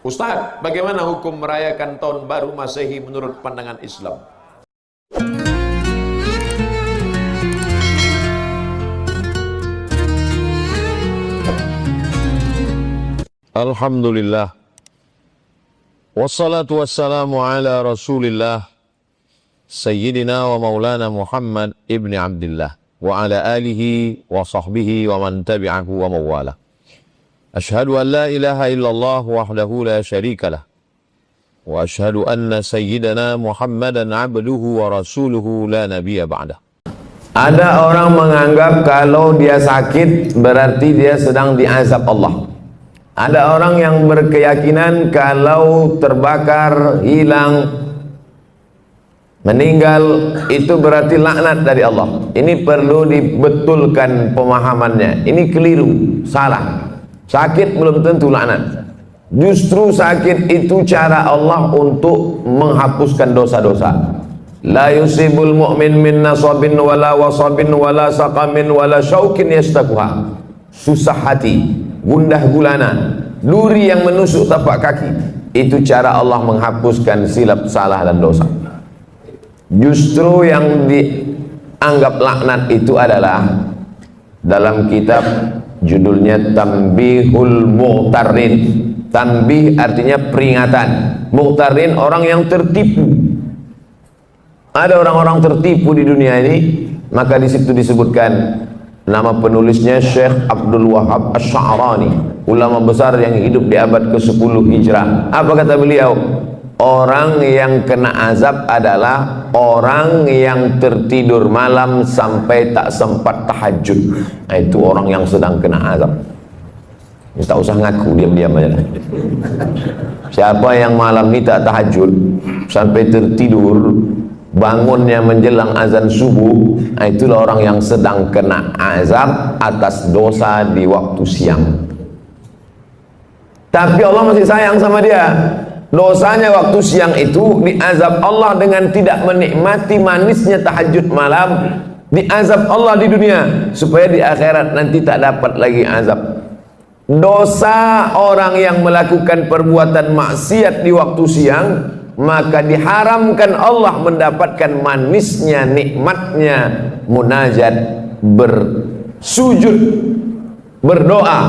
Ustaz, bagaimana hukum merayakan tahun baru Masehi menurut pandangan Islam? Alhamdulillah. Wassalatu wassalamu ala Rasulillah Sayyidina wa maulana Muhammad ibni Abdillah wa ala alihi wa sahbihi wa man tabi'ahu wa mawala. Ashhadu an la ilaha illallah wahdahu la syarika lah. Wa ashhadu anna sayyidana Muhammadan abduhu wa rasuluhu la nabiyya ba'dah. Ada orang menganggap kalau dia sakit berarti dia sedang diazab Allah. Ada orang yang berkeyakinan kalau terbakar, hilang, meninggal itu berarti laknat dari Allah. Ini perlu dibetulkan pemahamannya. Ini keliru, salah. Sakit belum tentu laknat. Justru sakit itu cara Allah untuk menghapuskan dosa-dosa. La yusibul mu'min min nasabin wala wasabin wala saqamin wala syaukin yastakuha. Susah hati, gundah gulana, duri yang menusuk tapak kaki. Itu cara Allah menghapuskan silap, salah dan dosa. Justru yang dianggap laknat itu adalah dalam kitab judulnya Tanbihul Mu'tarin. Tanbih artinya peringatan, Mu'tarin orang yang tertipu. Ada orang-orang tertipu di dunia ini, maka di situ disebutkan nama penulisnya Syekh Abdul Wahab Ash-Sha'rani, ulama besar yang hidup di abad ke-10 Hijrah. Apa kata beliau? Orang yang kena azab adalah orang yang tertidur malam sampai tak sempat tahajud. Nah, itu orang yang sedang kena azab. Ini tak usah ngaku, diam-diam aja. Siapa yang malam ini tak tahajud sampai tertidur, bangunnya menjelang azan subuh, nah itulah orang yang sedang kena azab atas dosa di waktu siang. Tapi Allah masih sayang sama dia. Dosanya waktu siang itu diazab Allah dengan tidak menikmati manisnya tahajud malam, diazab Allah di dunia supaya di akhirat nanti tak dapat lagi azab. Dosa orang yang melakukan perbuatan maksiat di waktu siang, maka diharamkan Allah mendapatkan manisnya, nikmatnya munajat, bersujud, berdoa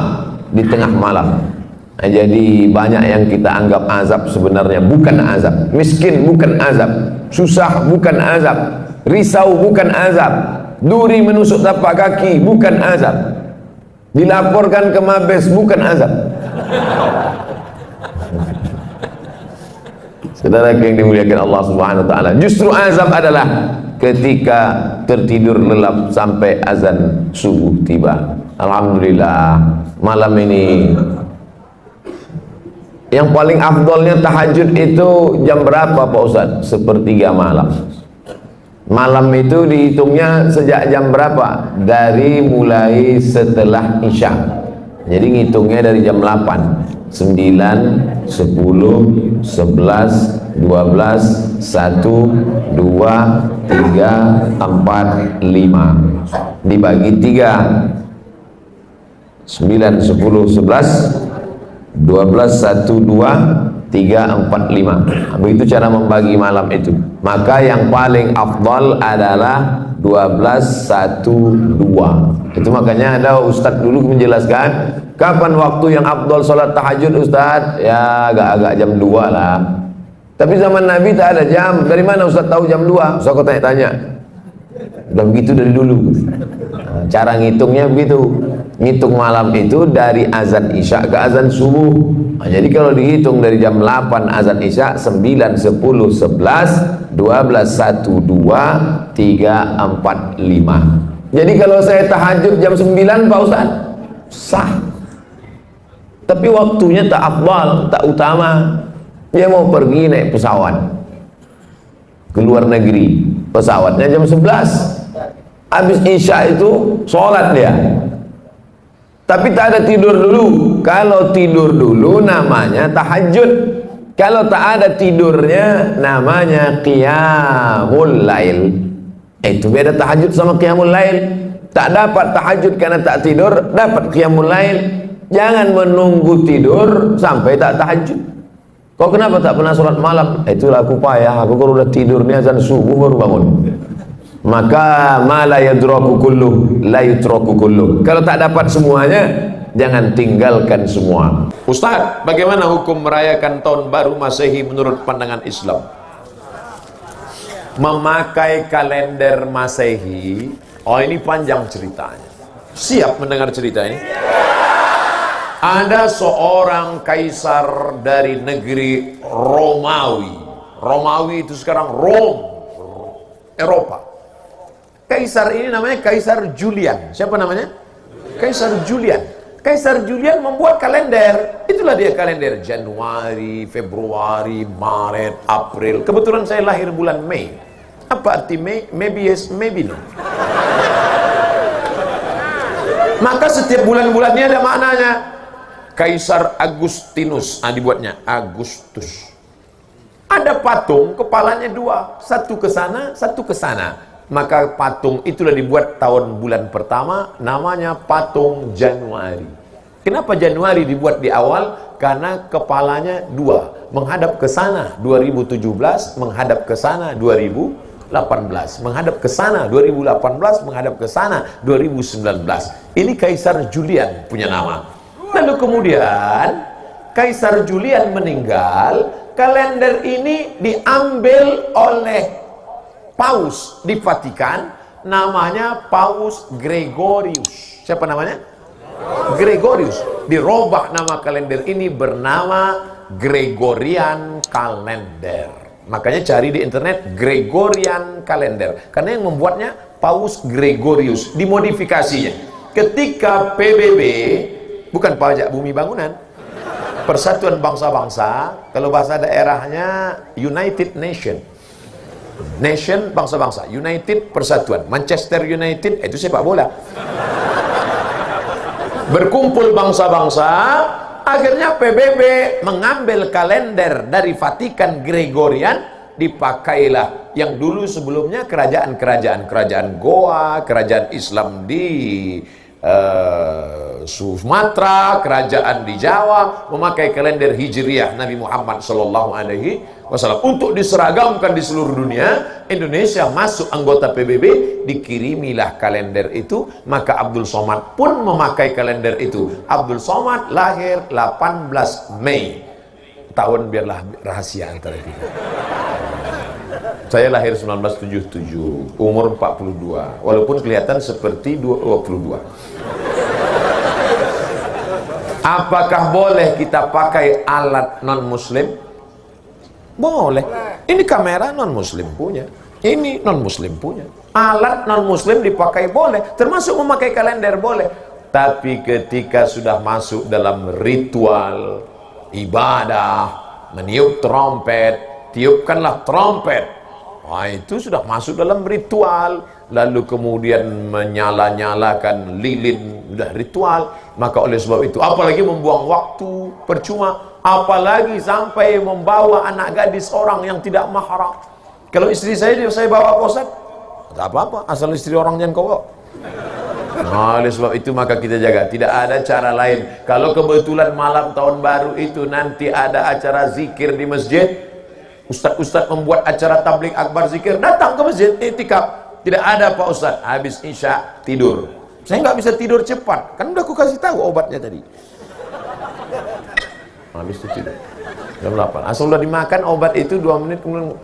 di tengah malam. Nah, jadi banyak yang kita anggap azab sebenarnya bukan azab. Miskin bukan azab, susah bukan azab, risau bukan azab, duri menusuk tapak kaki bukan azab, dilaporkan ke Mabes bukan azab. Saudara yang dimuliakan Allah Subhanahu wa taala, justru azab adalah ketika tertidur lelap sampai azan subuh tiba. Alhamdulillah, malam ini yang paling afdolnya tahajud itu jam berapa Pak Ustaz? Sepertiga malam. Malam itu dihitungnya sejak jam berapa? Dari mulai setelah Isya. Jadi ngitungnya dari jam 8, 9, 10, 11, 12, 1, 2, 3, 4, 5 dibagi 3, 9, 10, 11, 12, 1, 2, 3, 4, 5. Begitu cara membagi malam itu. Maka yang paling afdal adalah 12, 1, 2. Itu makanya ada ustaz dulu menjelaskan kapan waktu yang afdal salat tahajud ustaz? Ya agak-agak jam 2 lah. Tapi zaman Nabi tak ada jam. Dari mana ustaz tahu jam 2? Ustaz kau tanya-tanya. Udah begitu dari dulu. Cara ngitungnya begitu. Ngitung malam itu dari azan Isya ke azan subuh. Nah, jadi kalau dihitung dari jam 8 azan Isya, 9, 10, 11, 12, 1, 2, 3, 4, 5. Jadi kalau saya tahajud jam 9 Pak Ustaz, sah. Tapi waktunya tak afdal, tak utama. Dia mau pergi naik pesawat ke luar negeri, pesawatnya jam 11. Habis Isya itu sholat dia. Tapi tak ada tidur dulu. Kalau tidur dulu namanya tahajud. Kalau tak ada tidurnya namanya qiyamul lail. Itu beda tahajud sama qiyamul lail. Tak dapat tahajud karena tak tidur, dapat qiyamul lail. Jangan menunggu tidur sampai tak tahajud. Kau kenapa tak pernah sholat malam? Itulah aku payah, aku kalau udah tidur nih azan subuh baru bangun. Maka ma la yadraku kulluh la yutraku kulluh. Kalau tak dapat semuanya, jangan tinggalkan semua. Ustaz, bagaimana hukum merayakan tahun baru Masehi menurut pandangan Islam? Memakai kalender Masehi, oh ini panjang ceritanya. Siap mendengar cerita ini? Ada seorang kaisar dari negeri Romawi. Romawi itu sekarang Rome, Eropa. Kaisar ini namanya Kaisar Julian. Siapa namanya? Kaisar Julian. Kaisar Julian membuat kalender. Itulah dia kalender Januari, Februari, Maret, April. Kebetulan saya lahir bulan Mei. Apa arti Mei? Maybe yes, maybe no. Maka setiap bulan-bulannya ada maknanya. Kaisar Agustinus, dibuatnya Agustus. Ada patung, kepalanya dua, satu ke sana, satu ke sana. Maka patung itulah dibuat tahun bulan pertama, namanya patung Januari. Kenapa Januari dibuat di awal? Karena kepalanya dua, menghadap ke sana 2017, menghadap ke sana 2018, menghadap ke sana 2018, menghadap ke sana 2019. Ini Kaisar Julian punya nama. Lalu kemudian Kaisar Julian meninggal, kalender ini diambil oleh Paus di Vatikan, namanya Paus Gregorius. Siapa namanya? Gregorius. Dirubah nama kalender ini bernama Gregorian Calendar. Makanya cari di internet Gregorian Calendar, karena yang membuatnya Paus Gregorius. Dimodifikasinya ketika PBB, bukan pajak bumi bangunan, Persatuan Bangsa-Bangsa, kalau bahasa daerahnya United Nation. Nation bangsa-bangsa, United persatuan. Manchester United itu sepak bola. Berkumpul bangsa-bangsa, akhirnya PBB mengambil kalender dari Vatikan Gregorian, dipakailah yang dulu sebelumnya kerajaan Goa, kerajaan Islam di Sumatera, kerajaan di Jawa memakai kalender Hijriah Nabi Muhammad SAW untuk diseragamkan di seluruh dunia. Indonesia masuk anggota PBB, dikirimilah kalender itu. Maka Abdul Somad pun memakai kalender itu. Abdul Somad lahir 18 Mei. Tahun biarlah rahasia antara kita. Saya lahir 1977, umur 42, walaupun kelihatan seperti 22. Apakah boleh kita pakai alat non-muslim? Boleh. Ini kamera non-muslim punya, ini non-muslim punya. Alat non-muslim dipakai boleh, termasuk memakai kalender boleh. Tapi ketika sudah masuk dalam ritual ibadah, meniup trompet, tiupkanlah trompet, wah itu sudah masuk dalam ritual. Lalu kemudian menyala-nyalakan lilin, sudah ritual. Maka oleh sebab itu, apalagi membuang waktu percuma, apalagi sampai membawa anak gadis orang yang tidak mahram. Kalau istri saya bawa Pak Ustaz, tak apa-apa, asal istri orang jangan kau bawa. Nah, oleh sebab itu maka kita jaga, tidak ada cara lain. Kalau kebetulan malam tahun baru itu nanti ada acara zikir di masjid, ustaz-ustaz membuat acara tabligh akbar zikir, datang ke masjid, iktikaf. Tidak ada Pak Ustaz, habis isya tidur. Saya nggak bisa tidur cepat, kan udah aku kasih tahu obatnya tadi. Habis itu tidur jam 8. Asal udah dimakan obat itu 2 menit kemudian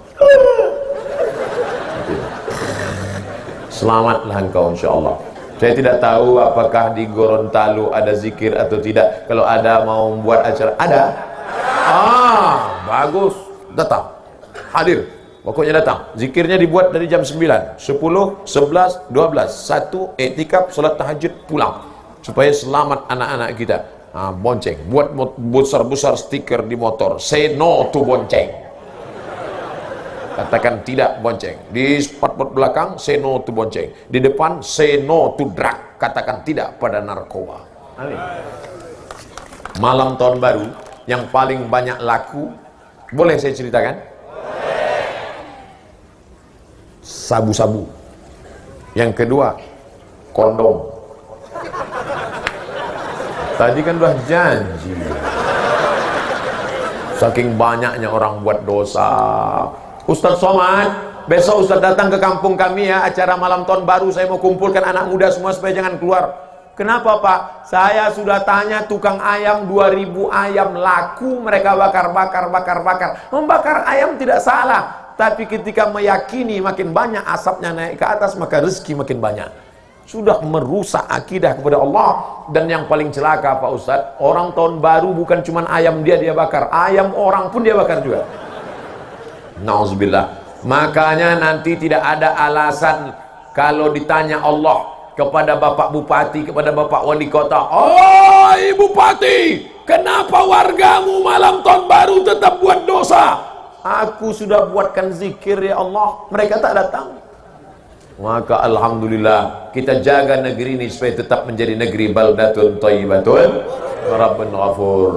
selamatlah engkau insyaallah. Saya tidak tahu apakah di Gorontalo ada zikir atau tidak. Kalau ada mau membuat acara, ada. Bagus, datang, hadir. Pokoknya datang. Zikirnya dibuat dari jam 9, 10, 11, 12, 1 iktikaf, salat tahajud, pulang. Supaya selamat anak-anak kita. Bonceng, buat besar-besar stiker di motor. Say no to bonceng. Katakan tidak bonceng. Di spot belakang say no to bonceng. Di depan say no to drug. Katakan tidak pada narkoba. Amin. Malam tahun baru yang paling banyak laku, boleh saya ceritakan? Sabu-sabu. Yang kedua, kondom. Tadi kan udah janji. Saking banyaknya orang buat dosa. Ustaz Somad, besok Ustaz datang ke kampung kami ya, acara malam tahun baru. Saya mau kumpulkan anak muda semua supaya jangan keluar. Kenapa Pak? Saya sudah tanya tukang ayam, 2000 ayam laku, mereka bakar. Membakar ayam tidak salah, tapi ketika meyakini makin banyak asapnya naik ke atas, maka rezeki makin banyak. Sudah merusak akidah kepada Allah. Dan yang paling celaka Pak Ustadz, orang tahun baru bukan cuma ayam dia bakar, ayam orang pun dia bakar juga. Nauzubillah. Makanya nanti tidak ada alasan kalau ditanya Allah kepada Bapak Bupati, kepada Bapak Wali Kota, "Oh Bupati, kenapa wargamu malam tahun baru tetap buat dosa?" Aku sudah buatkan zikir ya Allah, mereka tak datang. Maka alhamdulillah kita jaga negeri ini supaya tetap menjadi negeri baldatun thayyibatun rabbun ghafur.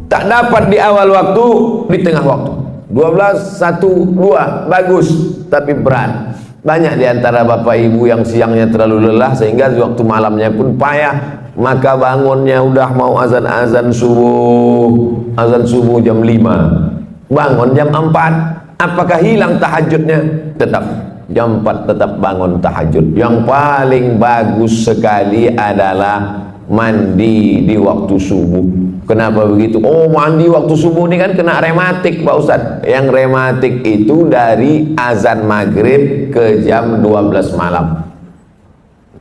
Tak dapat di awal waktu, di tengah waktu. 12, 1, 2 bagus, tapi berat. Banyak di antara bapak ibu yang siangnya terlalu lelah sehingga waktu malamnya pun payah. Maka bangunnya udah mau azan subuh jam 5, bangun jam 4. Apakah hilang tahajudnya? Tetap jam 4 tetap bangun tahajud. Yang paling bagus sekali adalah mandi di waktu subuh. Kenapa begitu? Oh, mandi waktu subuh ini kan kena rematik Pak Ustadz. Yang rematik itu dari azan maghrib ke jam 12 malam.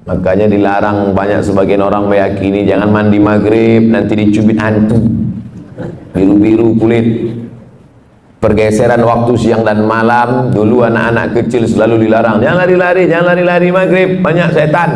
Makanya dilarang, banyak sebagian orang meyakini jangan mandi maghrib, nanti dicubit hantu, biru-biru kulit. Pergeseran waktu siang dan malam. Dulu anak-anak kecil selalu dilarang, jangan lari-lari maghrib, banyak setan.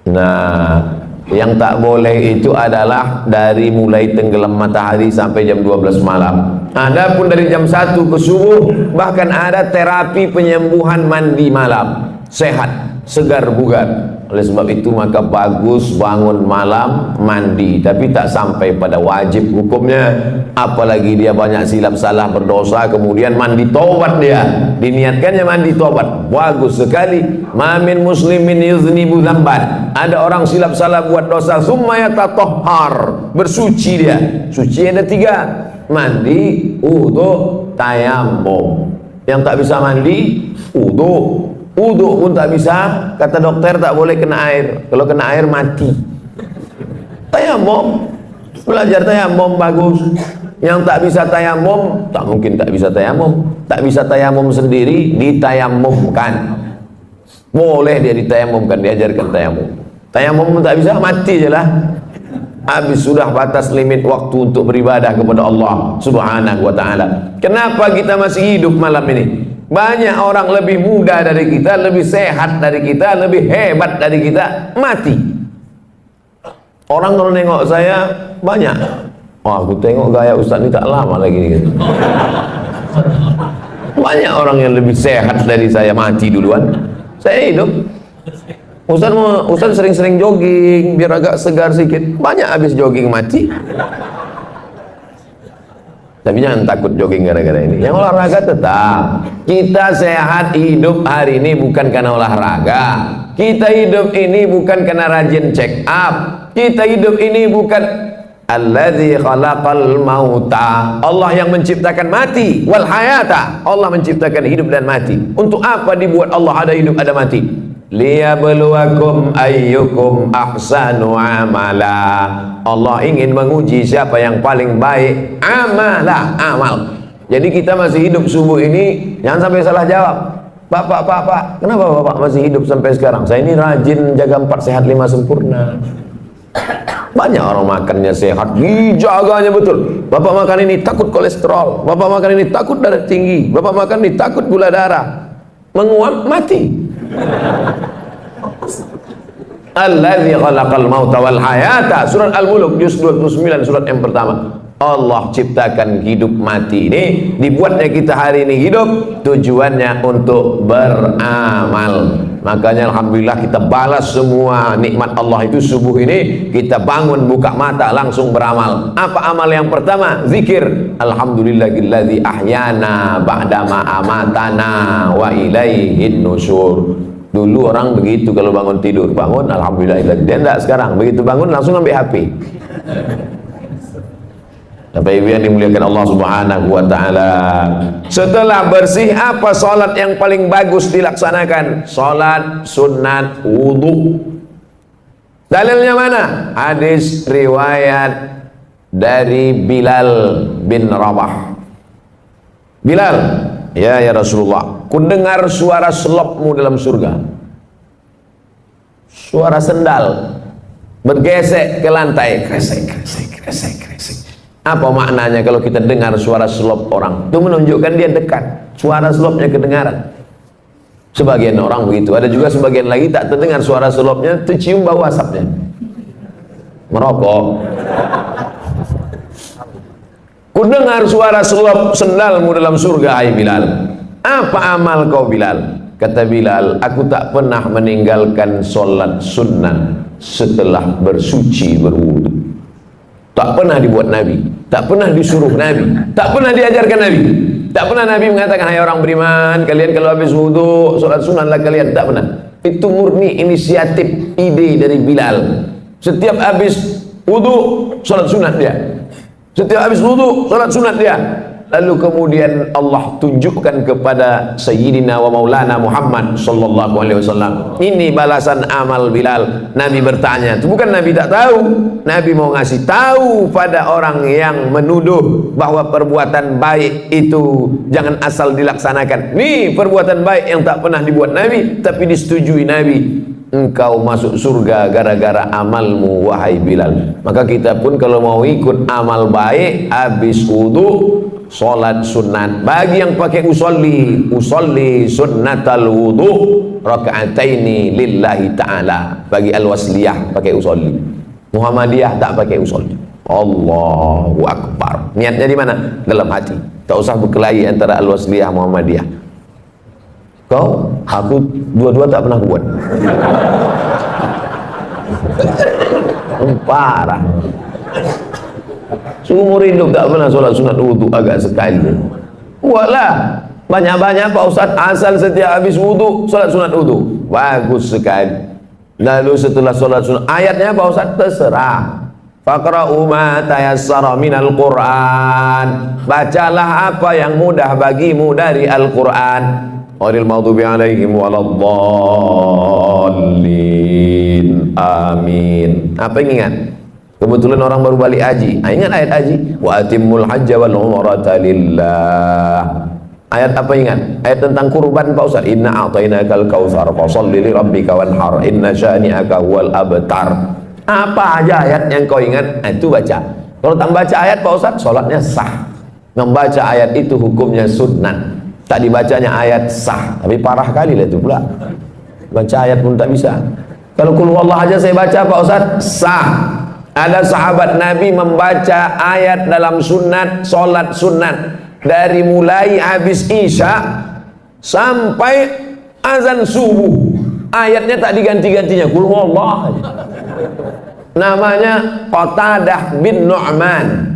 Nah, yang tak boleh itu adalah dari mulai tenggelam matahari sampai jam 12 malam. Adapun dari jam 1 ke subuh, bahkan ada terapi penyembuhan mandi malam, sehat, segar bugar. Oleh sebab itu maka bagus bangun malam mandi, tapi tak sampai pada wajib hukumnya. Apalagi dia banyak silap salah berdosa kemudian mandi taubat, dia diniatkannya mandi taubat, bagus sekali. Ma min muslimin yuznibu dzamban, ada orang silap salah buat dosa, summa yatatahhar, bersuci dia. Suci ada 3, mandi, wudu, tayammum. Yang tak bisa mandi, wudu. Wudu pun tak bisa, kata dokter tak boleh kena air. Kalau kena air mati. Tayamum, belajar tayamum bagus. Yang tak bisa tayamum, tak mungkin tak bisa tayamum. Tak bisa tayamum sendiri, ditayamumkan. Boleh dia ditayamumkan, diajarkan tayamum. Tayamum pun tak bisa, mati je lah. Habis sudah batas limit waktu untuk beribadah kepada Allah Subhanahu wa ta'ala. Kenapa kita masih hidup malam ini? Banyak orang lebih muda dari kita, lebih sehat dari kita, lebih hebat dari kita, mati. Orang kalau nengok saya banyak, wah aku tengok gaya Ustaz ini tak lama lagi gitu. Banyak orang yang lebih sehat dari saya mati duluan, saya hidup. Ustaz sering-sering jogging biar agak segar sedikit, banyak habis jogging mati. Tapi jangan takut jogging gara-gara ini. Yang olahraga tetap. Kita sehat hidup hari ini bukan karena olahraga. Kita hidup ini bukan karena rajin check up. Kita hidup ini bukan alladzi khalaqal mauta. Allah yang menciptakan mati wal hayata. Allah menciptakan hidup dan mati. Untuk apa dibuat Allah ada hidup ada mati? Liyabluwakum ayyukum ahsanu amala. Allah ingin menguji siapa yang paling baik amal. Jadi kita masih hidup subuh ini, jangan sampai salah jawab. Pak, kenapa Bapak masih hidup sampai sekarang? Saya ini rajin jaga 4 sehat 5 sempurna. Banyak orang makannya sehat, dijaganya betul. Bapak makan ini takut kolesterol, Bapak makan ini takut darah tinggi, Bapak makan ini takut gula darah, menguap mati. Alladzi khalaqal mauta wal hayata, surat Al-Mulk juz 29, surat yang pertama. Allah ciptakan hidup mati ini, dibuatnya kita hari ini hidup, tujuannya untuk beramal. Makanya alhamdulillah kita balas semua nikmat Allah itu subuh ini, kita bangun buka mata langsung beramal. Apa amal yang pertama? Zikir. Alhamdulillahilladzi ahyana ba'dama amatana wa ilaihin nusyur. Dulu orang begitu kalau bangun tidur, bangun alhamdulillah, dia enggak sekarang. Begitu bangun langsung ambil HP. Bapak Ibu yang dimuliakan Allah Subhanahu wa taala. Setelah bersih, apa salat yang paling bagus dilaksanakan? Salat sunat wudu. Dalilnya mana? Hadis riwayat dari Bilal bin Rabah. Bilal, ya Rasulullah, ku dengar suara selopmu dalam surga. Suara sendal bergesek ke lantai, kresek, kresek, kresek, kresek. Apa maknanya kalau kita dengar suara selop orang? Itu menunjukkan dia dekat. Suara selopnya kedengaran. Sebagian orang begitu. Ada juga sebagian lagi tak terdengar suara selopnya, tercium bau asapnya. Merokok. Ku dengar suara selop sendalmu dalam surga, hai Bilal. Apa amal kau Bilal? Kata Bilal, aku tak pernah meninggalkan solat sunnah setelah bersuci berwudu. Tak pernah dibuat Nabi, tak pernah disuruh Nabi, tak pernah diajarkan Nabi, tak pernah Nabi mengatakan, hai orang beriman, kalian kalau habis wudu solat sunatlah kalian. Tak pernah. Itu murni inisiatif, ide dari Bilal. Setiap habis wudu solat sunat dia, setiap habis wudu solat sunat dia. Lalu kemudian Allah tunjukkan kepada Sayyidina wa Maulana Muhammad sallallahu alaihi wasallam, ini balasan amal Bilal. Nabi bertanya, itu bukan Nabi tak tahu, Nabi mau ngasih tahu pada orang yang menuduh bahwa perbuatan baik itu jangan asal dilaksanakan. Nih perbuatan baik yang tak pernah dibuat Nabi tapi disetujui Nabi. Engkau masuk surga gara-gara amalmu wahai Bilal. Maka kita pun kalau mau ikut amal baik, habis wudu solat sunat. Bagi yang pakai usolli sunnatal wudu raka'ataini lillahi ta'ala. Bagi al-wasliyah pakai usolli, Muhammadiyah tak pakai usolli. Allahu Akbar. Niatnya di mana? Dalam hati. Tak usah berkelahi antara al-wasliyah Muhammadiyah. Kau, aku dua-dua tak pernah buat. Parah. Seumur hidup tak pernah sholat sunat wudu, agak sekali. Buatlah banyak-banyak Pak Ustaz, asal setiap habis wudu sholat sunat wudu. Bagus sekali. Lalu setelah sholat sunat, ayatnya Pak Ustaz terserah. Faqra'u ma tayassara minal Qur'an. Bacalah apa yang mudah bagimu dari Al-Quran. Ghairil maghdubi alaihim waladdallin. Amin. Apa yang ingat? Kebetulan orang baru balik haji. Ingat ayat haji? Wa atimmul hajja wal umrata lillah. Ayat apa ingat? Ayat tentang kurban Pak Ustaz. Inna a'tainakal kautsar fasholli li rabbika wanhar inna syani'aka huwal abtar. Apa aja ayat yang kau ingat? Itu baca. Kalau tak baca ayat Pak Ustaz, salatnya sah. Membaca ayat itu hukumnya sunnah. Tak dibacanya ayat sah, tapi parah kali lah itu pula. Baca ayat pun tak bisa. Kalau qul huwallah aja saya baca Pak Ustaz, sah. Ada sahabat Nabi membaca ayat dalam sunat, solat sunat, dari mulai habis isya sampai azan subuh. Ayatnya tak diganti-gantinya, qul huwallah aja. Namanya Qatadah bin Nu'man.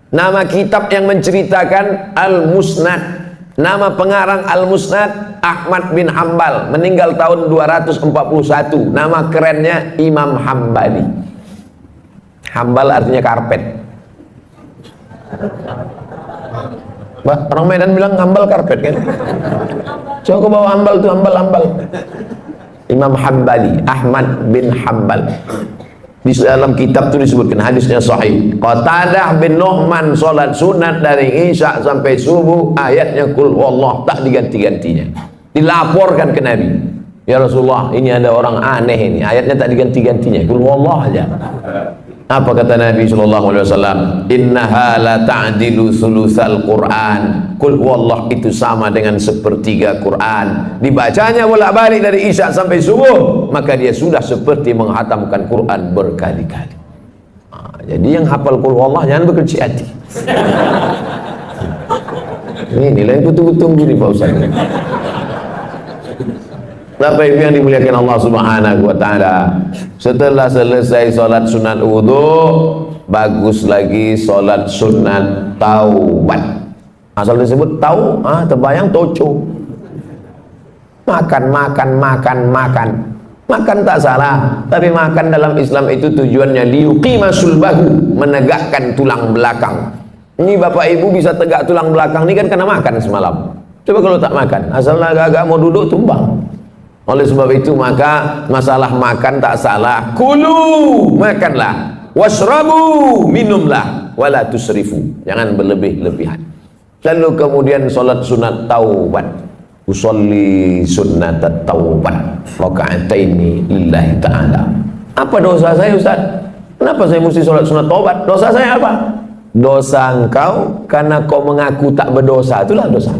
Nama kitab yang menceritakan Al-Musnad. Nama pengarang Al-Musnad Ahmad bin Hambal, meninggal tahun 241. Nama kerennya Imam Hambali. Hambal artinya karpet. Orang Medan bilang hambal karpet kan? Coba kau bawa hambal tuh, hambal. Imam Hambali, Ahmad bin Hambal. Di dalam kitab itu disebutkan, hadisnya sahih. Qatadah bin Nu'man salat sunat dari isya sampai subuh, ayatnya qul huwallah, tak diganti-gantinya. Dilaporkan ke Nabi, ya Rasulullah, ini ada orang aneh ini, ayatnya tak diganti-gantinya, qul huwallah aja. Apa kata Nabi sallallahu alaihi wasallam? Innaha la ta'dilu sulusal Qur'an. Qul huwallah itu sama dengan sepertiga Quran. Dibacanya bolak-balik dari isya sampai subuh, maka dia sudah seperti menghatamkan Quran berkali-kali. Jadi yang hafal qul huwallah jangan berkecil hati. Ini nilai betul-betul gini Pak Ustaz. Bapak Ibu yang dimuliakan Allah Subhanahu wa taala. Setelah selesai salat sunat wudu, bagus lagi salat sunat taubat. Asal disebut terbayang toco. Makan tak salah, tapi makan dalam Islam itu tujuannya liyuqima sulbahu, menegakkan tulang belakang. Ini bapak ibu bisa tegak tulang belakang ini kan karena makan semalam. Coba kalau tak makan, asal agak-agak mau duduk tumbang. Oleh sebab itu maka masalah makan tak salah. Kulu, makanlah. Washrabu, minumlah. Wala tusrifu, jangan berlebih-lebihan. Lalu kemudian solat sunat taubat. Usolli sunnat taubat raka'ataini lillahi ta'ala. Apa dosa saya Ustaz? Kenapa saya mesti solat sunat taubat? Dosa saya apa? Dosa engkau karena kau mengaku tak berdosa, itulah dosa.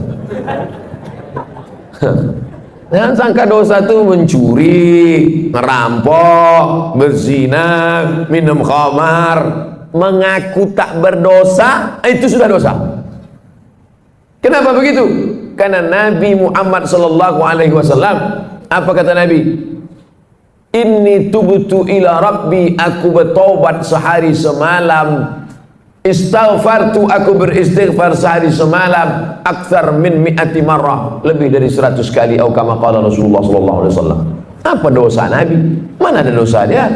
Jangan sangka dosa itu mencuri, ngerampok, berzina, minum khamar. Mengaku tak berdosa, itu sudah dosa. Kenapa begitu? Karena Nabi Muhammad sallallahu alaihi wasallam, apa kata Nabi? Inni tubtu ila rabbi, aku bertobat sehari semalam. Istaghfartu, aku beristighfar sehari semalam akthar min mi'ati marrah, lebih dari 100 kali, atau kama qala Rasulullah sallallahu alaihi wasallam. Apa dosa Nabi? Mana ada dosa dia?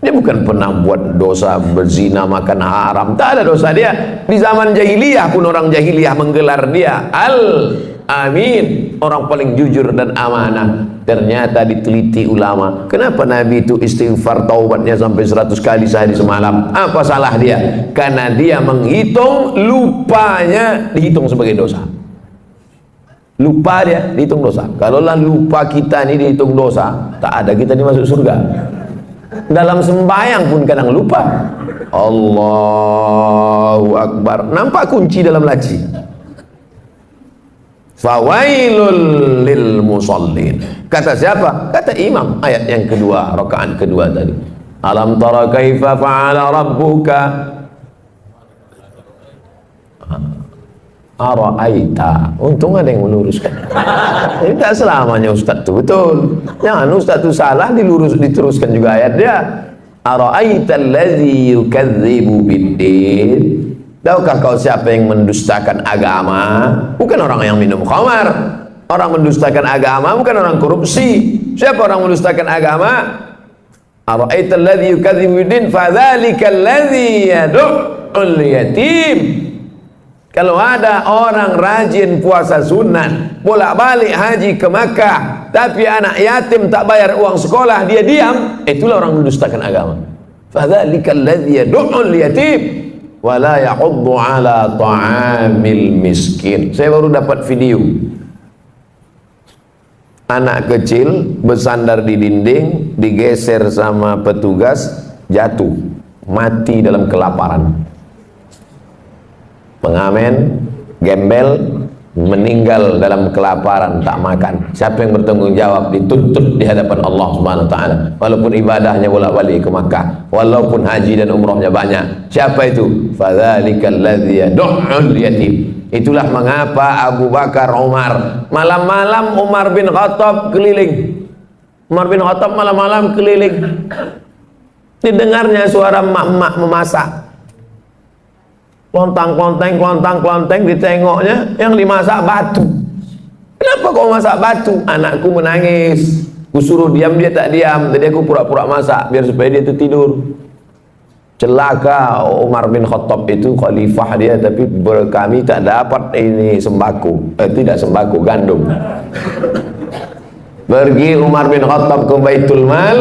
Dia bukan pernah buat dosa berzina, makan haram, tak ada dosa dia. Di zaman jahiliyah pun orang jahiliyah menggelar dia Al-Amin, orang paling jujur dan amanah. Ternyata diteliti ulama, kenapa Nabi itu istighfar taubatnya sampai 100 kali sehari semalam? Apa salah dia? Karena dia menghitung lupanya dihitung sebagai dosa. Lupa dia dihitung dosa. Kalaulah lupa kita ini dihitung dosa, tak ada kita dimasuk surga. Dalam sembahyang pun kadang lupa. Allahu Akbar, nampak kunci dalam laci. Fawailul lil musallin. Kata siapa? Kata imam. Ayat yang kedua, rakaat kedua tadi. Alam tara kaifa fa'ala rabbuka ara'aita. Untung ada yang meluruskan. Ini tak selamanya Ustaz itu betul. Jangan Ustaz itu salah diteruskan juga ayat dia. Ara'aita allazi yukadzibu biddin. Tahukah kau siapa yang mendustakan agama? Bukan orang yang minum khamar. Orang mendustakan agama bukan orang korupsi. Siapa orang mendustakan agama? Ara'aita allazi yukadzibu biddin fadzalika allazi yad'ul yatim. Kalau ada orang rajin puasa sunat, bolak-balik haji ke Makkah, tapi anak yatim tak bayar uang sekolah, dia diam, itulah orang mendustakan agama. Fadzalika alladzi yad'ul yatim wa la yahuddu ala ta'amil miskin. Saya baru dapat video. Anak kecil bersandar di dinding, digeser sama petugas, jatuh, mati dalam kelaparan. Pengamen, gembel, meninggal dalam kelaparan, tak makan. Siapa yang bertanggung jawab? Dituntut di hadapan Allah Subhanahu wa taala. Walaupun ibadahnya bolak-balik ke Makkah, walaupun haji dan umrahnya banyak. Siapa itu? Fadzalikal ladzi yad'ul yatim. Itulah mengapa Abu Bakar, Umar, malam-malam Umar bin Khattab keliling. Umar bin Khattab malam-malam keliling. Didengarnya suara mak-mak memasak. Klontang-klonteng, ditengoknya yang dimasak batu. Kenapa kau masak batu? Anakku menangis. Kusuruh diam, dia tak diam. Tadi aku pura-pura masak biar supaya dia itu tidur. Celaka Umar bin Khattab itu, khalifah dia, tapi kami tak dapat ini sembako. Tidak sembako, gandum. Pergi Umar bin Khattab ke Baitul Mal,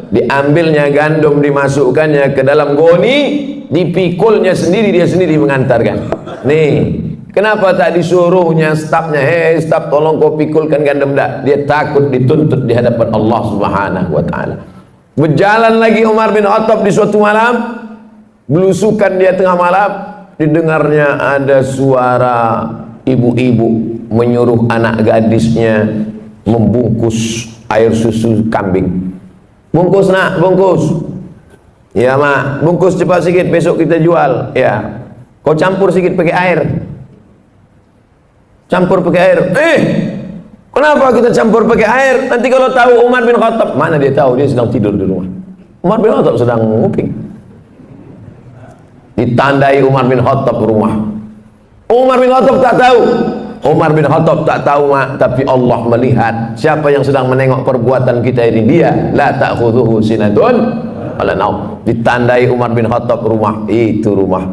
diambilnya gandum, dimasukkannya ke dalam goni, dipikulnya sendiri, dia sendiri mengantarkan. Nih, kenapa tak disuruhnya stafnya, hei staf tolong kau pikulkan gandum, dak? Dia takut dituntut di hadapan Allah Subhanahu wa taala. Berjalan lagi Umar bin Khattab di suatu malam, belusukan dia tengah malam, didengarnya ada suara ibu-ibu menyuruh anak gadisnya membungkus air susu kambing. Bungkus nak, bungkus. Ya mak, bungkus cepat sikit, besok kita jual. Ya, kau campur sikit pakai air. Campur pakai air. Kenapa kita campur pakai air? Nanti kalau tahu Umar bin Khattab, mana dia tahu, dia sedang tidur di rumah. Umar bin Khattab sedang nguping. Ditandai Umar bin Khattab rumah. Umar bin Khattab tak tahu. Umar bin Khattab tak tahu mak, tapi Allah melihat. Siapa yang sedang menengok perbuatan kita ini? Dia. La ta'khudhuhu sinatun wala naum. Ditandai Umar bin Khattab rumah, itu rumah.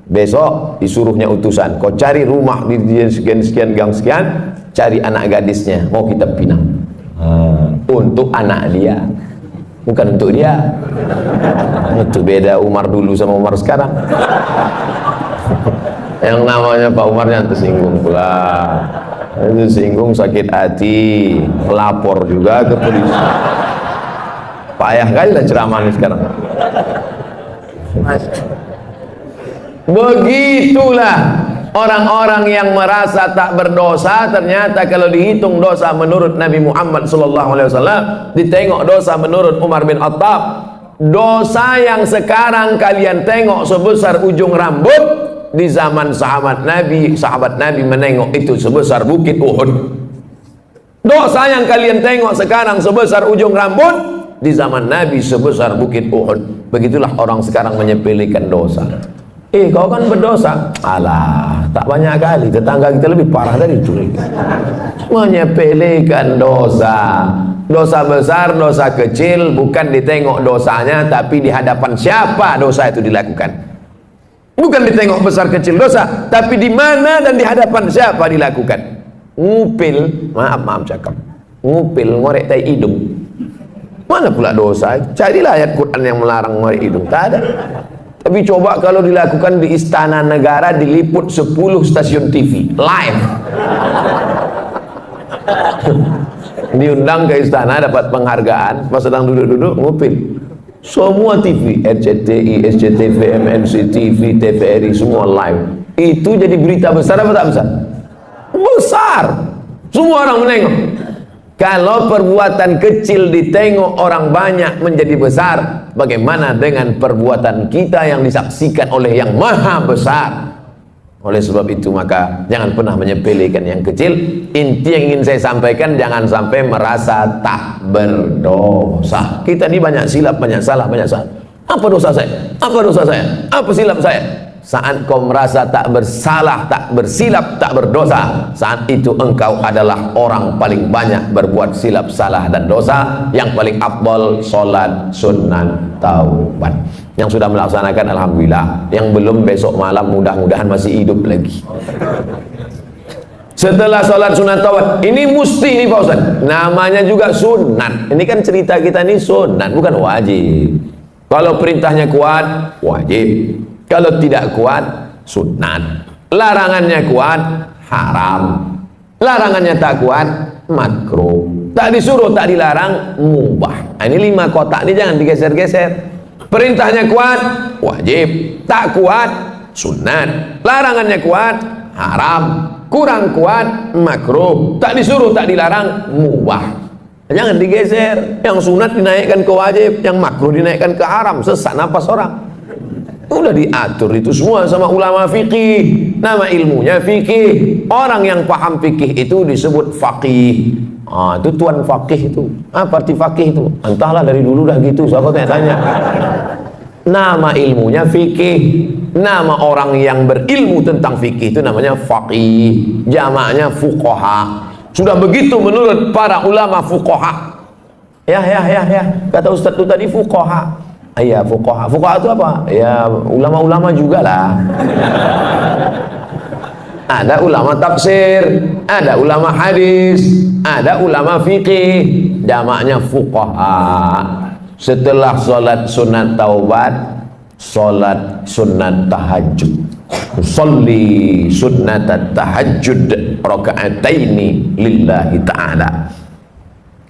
Besok disuruhnya utusan, kau cari rumah di sekian gang sekian, cari anak gadisnya, mau kita pinang. Untuk anak dia, bukan untuk dia. Itu beda Umar dulu sama Umar sekarang. Yang namanya Pak Umar yang tersinggung pula, tersinggung, sakit hati, melapor juga ke polisi. Payah kali lah ceramah ini sekarang. Begitulah orang-orang yang merasa tak berdosa, ternyata kalau dihitung dosa menurut Nabi Muhammad SAW, ditengok dosa menurut Umar bin Khattab, dosa yang sekarang kalian tengok sebesar ujung rambut, di zaman sahabat Nabi menengok itu sebesar bukit Uhud. Dosa yang kalian tengok sekarang sebesar ujung rambut, di zaman Nabi sebesar bukit Uhud. Begitulah orang sekarang menyepelekan dosa. Kau kan berdosa. Alah, tak banyak kali, tetangga kita lebih parah dari itu. Menyepelekan dosa. Dosa besar, dosa kecil, bukan ditengok dosanya, tapi di hadapan siapa dosa itu dilakukan. Bukan ditengok besar kecil dosa, tapi di mana dan di hadapan siapa dilakukan. Ngupil, maaf cakap, ngupil, ngorek tai hidung, mana pula dosa? Carilah ayat Quran yang melarang ngorek hidung, tak ada. Tapi coba kalau dilakukan di istana negara, diliput 10 stasiun TV live. Diundang ke istana, dapat penghargaan, pas sedang duduk-duduk ngupil. Semua TV, RCTI, SCTV, MNC TV, TVRI, semua live. Itu jadi berita besar apa tak besar? Besar. Semua orang menengok. Kalau perbuatan kecil ditengok orang banyak menjadi besar, bagaimana dengan perbuatan kita yang disaksikan oleh yang maha besar? Oleh sebab itu maka jangan pernah menyepelekan yang kecil. Inti yang ingin saya sampaikan, jangan sampai merasa tak berdosa. Kita ini banyak silap, banyak salah, banyak salah. Apa dosa saya? Apa dosa saya? Apa silap saya? Saat kau merasa tak bersalah, tak bersilap, tak berdosa, saat itu engkau adalah orang paling banyak berbuat silap, salah dan dosa. Yang paling afdal solat sunat taubat. Yang sudah melaksanakan alhamdulillah, yang belum besok malam mudah-mudahan masih hidup lagi. Setelah sholat sunat taubat, ini mesti nih Pak Ustaz, namanya juga sunat. Ini kan cerita kita nih sunat, bukan wajib. Kalau perintahnya kuat, wajib. Kalau tidak kuat, sunat. Larangannya kuat, haram. Larangannya tak kuat, makruh. Tak disuruh, tak dilarang, mubah. Nah, ini 5 kotak ini jangan digeser-geser. Perintahnya kuat, wajib. Tak kuat, sunat. Larangannya kuat, haram. Kurang kuat, makruh. Tak disuruh, tak dilarang, mubah. Jangan digeser. Yang sunat dinaikkan ke wajib, yang makruh dinaikkan ke haram. Sesak napas orang. Udah diatur itu semua sama ulama fikih. Nama ilmunya fikih. Orang yang paham fikih itu disebut faqih. Itu tuan faqih itu. Apa arti faqih itu? Entahlah, dari dulu dah gitu, siapa tanya-tanya. Nama ilmunya fikih. Nama orang yang berilmu tentang fikih itu namanya faqih. Jamaknya fuqaha. Sudah begitu menurut para ulama fuqaha. Ya. Kata Ustaz itu tadi fuqaha. Iya, fuqaha. Fuqaha itu apa? Ya, ulama-ulama juga lah. Ada ulama tafsir, ada ulama hadis, ada ulama fikih. Jamaknya fuqaha. Setelah sholat sunat taubat, sholat sunat tahajud. Usolli sunnat tahajud raka'ataini lillahi ta'ala.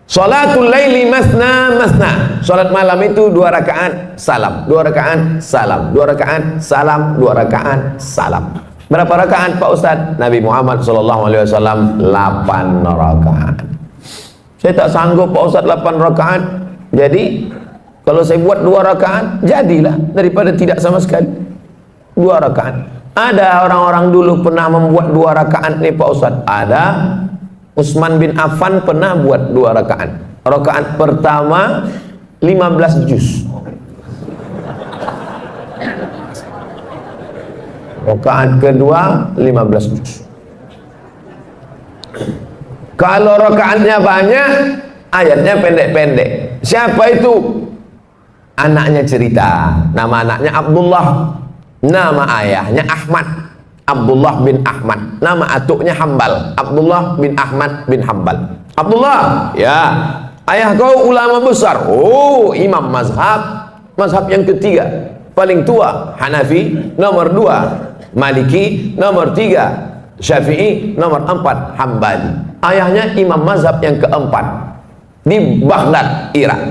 Sholatul laili masna masna. Sholat malam itu 2 rakaat salam, 2 rakaat salam, 2 rakaat salam, 2 rakaat salam. Berapa rakaat Pak Ustadz? Nabi Muhammad SAW 8 rakaat. Saya tak sanggup Pak Ustadz 8 rakaat. Jadi kalau saya buat 2 rakaat, jadilah daripada tidak sama sekali. 2 rakaat. Ada orang-orang dulu pernah membuat 2 rakaat nih Pak Ustadz. Ada. Utsman bin Affan pernah buat 2 rakaat. Rakaat pertama 15 juz. Rakaat kedua 15 juz. Kalau rakaatnya banyak, ayatnya pendek-pendek. Siapa itu? Anaknya cerita. Nama anaknya Abdullah. Nama ayahnya Ahmad. Abdullah bin Ahmad. Nama atuknya Hambal. Abdullah bin Ahmad bin Hambal. Abdullah, ya, ayah kau ulama besar. Oh, imam mazhab. Mazhab yang ketiga, paling tua Hanafi, nomor 2 Maliki, nomor 3 Syafi'i, nomor 4 Hambali. Ayahnya imam mazhab yang keempat di Baghdad, Irak.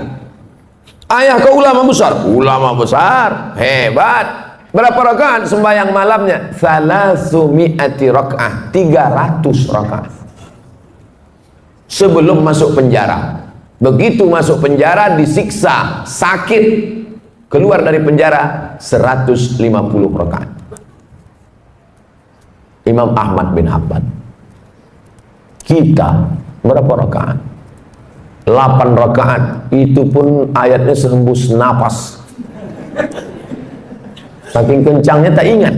Ayah kau ulama besar, hebat. Berapa rakaat sembahyang malamnya? 300 rakaat, 300 rakaat. Sebelum masuk penjara. Begitu masuk penjara disiksa, sakit. Keluar dari penjara 150 rakaat. Imam Ahmad bin Hanbal. Kita berapa rakaat? 8 rakaat. Itu pun ayatnya sehembus napas. Saking kencangnya tak ingat.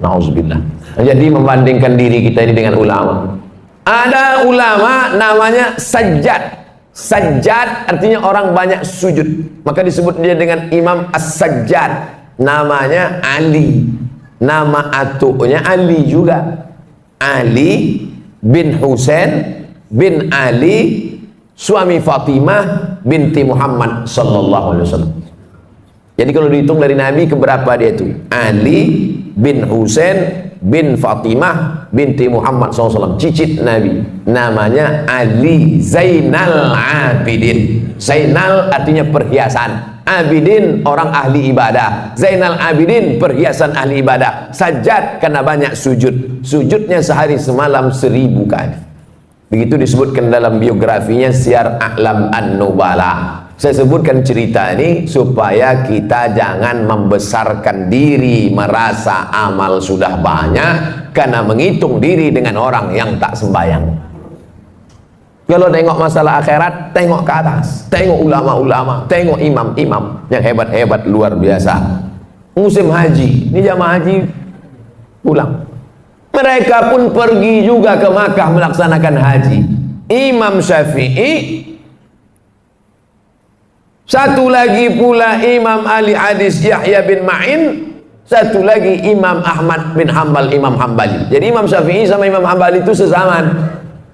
Nauzubillah. Jadi membandingkan diri kita ini dengan ulama. Ada ulama namanya Sajjad. Sajjad artinya orang banyak sujud. Maka disebut dia dengan Imam As-Sajjad. Namanya Ali. Nama atuknya Ali juga. Ali bin Husain bin Ali, suami Fatimah binti Muhammad sallallahu alaihi wasallam. Jadi kalau dihitung dari Nabi keberapa dia itu? Ali bin Husain bin Fatimah binti Muhammad SAW, cicit Nabi. Namanya Ali Zainal Abidin. Zainal artinya perhiasan, Abidin orang ahli ibadah. Zainal Abidin perhiasan ahli ibadah. Sajjad karena banyak sujud. Sujudnya sehari semalam 1000 kali. Begitu disebutkan dalam biografinya Syiar A'lam An-Nubala. Saya sebutkan cerita ini supaya kita jangan membesarkan diri, merasa amal sudah banyak karena menghitung diri dengan orang yang tak sembahyang. Kalau tengok masalah akhirat, tengok ke atas, tengok ulama-ulama, tengok imam-imam yang hebat-hebat luar biasa. Musim haji, ini jamaah haji pulang. Mereka pun pergi juga ke Makkah melaksanakan haji. Imam Syafi'i, satu lagi pula Imam Ali Hadis Yahya bin Ma'in, satu lagi Imam Ahmad bin Hanbal, Imam Hambali. Jadi Imam Syafi'i sama Imam Hambali itu sezaman,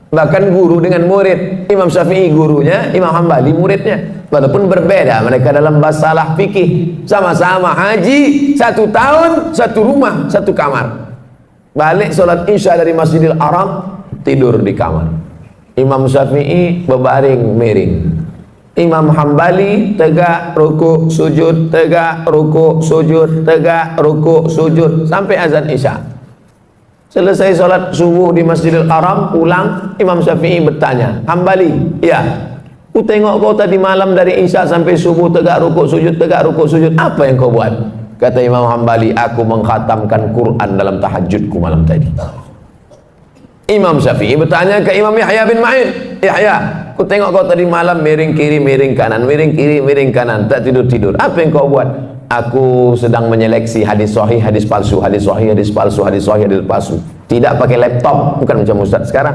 bahkan guru dengan murid. Imam Syafi'i gurunya, Imam Hambali muridnya, walaupun berbeda mereka dalam masalah fikih. Sama-sama haji, 1 tahun, 1 rumah, 1 kamar. Balik sholat isya dari Masjidil Haram, tidur di kamar. Imam Syafi'i berbaring miring. Imam Hambali tegak rukuk sujud, tegak rukuk sujud, tegak rukuk sujud sampai azan isya. Selesai sholat subuh di Masjidil Haram, pulang, Imam Syafi'i bertanya, Hambali, ya, ku tengok kau tadi malam dari isya sampai subuh tegak rukuk sujud, tegak rukuk sujud, apa yang kau buat? Kata Imam Hambali, aku mengkhatamkan Quran dalam tahajudku malam tadi. Imam Syafi'i bertanya ke Imam Yahya bin Ma'in, Yahya, ku tengok kau tadi malam miring kiri, miring kanan, miring kiri, miring kanan, tak tidur-tidur. Apa yang kau buat? Aku sedang menyeleksi hadis sahih, hadis palsu, hadis sahih, hadis palsu, hadis sahih, hadis palsu. Tidak pakai laptop, bukan macam Ustaz sekarang.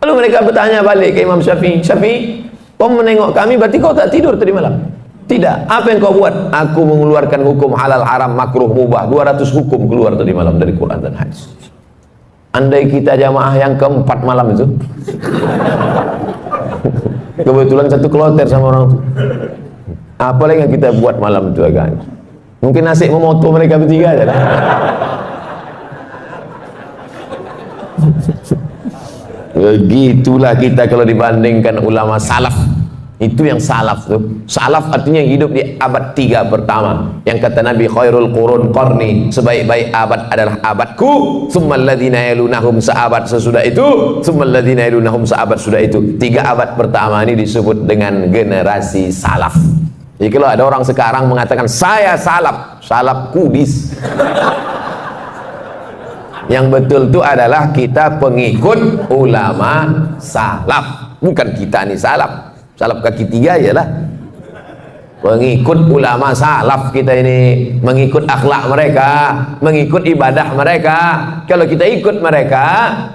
Lalu mereka bertanya balik ke Imam Syafi'i, Syafi'i, kau menengok kami, berarti kau tak tidur tadi malam? Tidak. Apa yang kau buat? Aku mengeluarkan hukum halal, haram, makruh, mubah. 200 hukum keluar tadi malam dari Quran dan hadis. Andai kita jamaah yang keempat malam itu, kebetulan satu kloter sama orang itu, apa lagi yang kita buat malam itu agak? Mungkin nasib memoto mereka bertiga aja. Begitulah kita kalau dibandingkan ulama salaf. Itu yang salaf tuh. Salaf artinya yang hidup di abad 3 pertama. Yang kata Nabi, khairul qurun qarni, sebaik-baik abad adalah abadku, tsummal ladzina yalunahum, seabad sesudah itu, tsummal ladzina yalunahum, seabad sudah itu. 3 abad pertama ini disebut dengan generasi salaf. Jadi kalau ada orang sekarang mengatakan saya salaf, salaf kudis. Yang betul itu adalah kita pengikut ulama salaf, bukan kita nih salaf. Salaf kaki 3 ialah Mengikut ulama salaf kita ini, mengikut akhlak mereka, mengikut ibadah mereka. Kalau kita ikut mereka,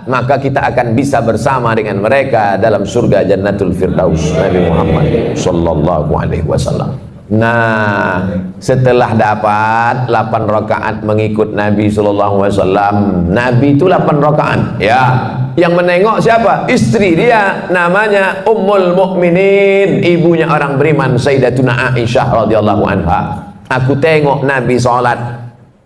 maka kita akan bisa bersama dengan mereka dalam surga Jannatul Firdaus. Nabi Muhammad sallallahu alaihi wasallam. Nah, setelah dapat 8 rakaat mengikut Nabi sallallahu alaihi wasallam, Nabi itu 8 rakaat, ya. Yang menengok siapa? Istri dia, namanya Ummul Mukminin, ibunya orang beriman, Sayyidatuna Aisyah radhiyallahu anha. Aku tengok Nabi salat.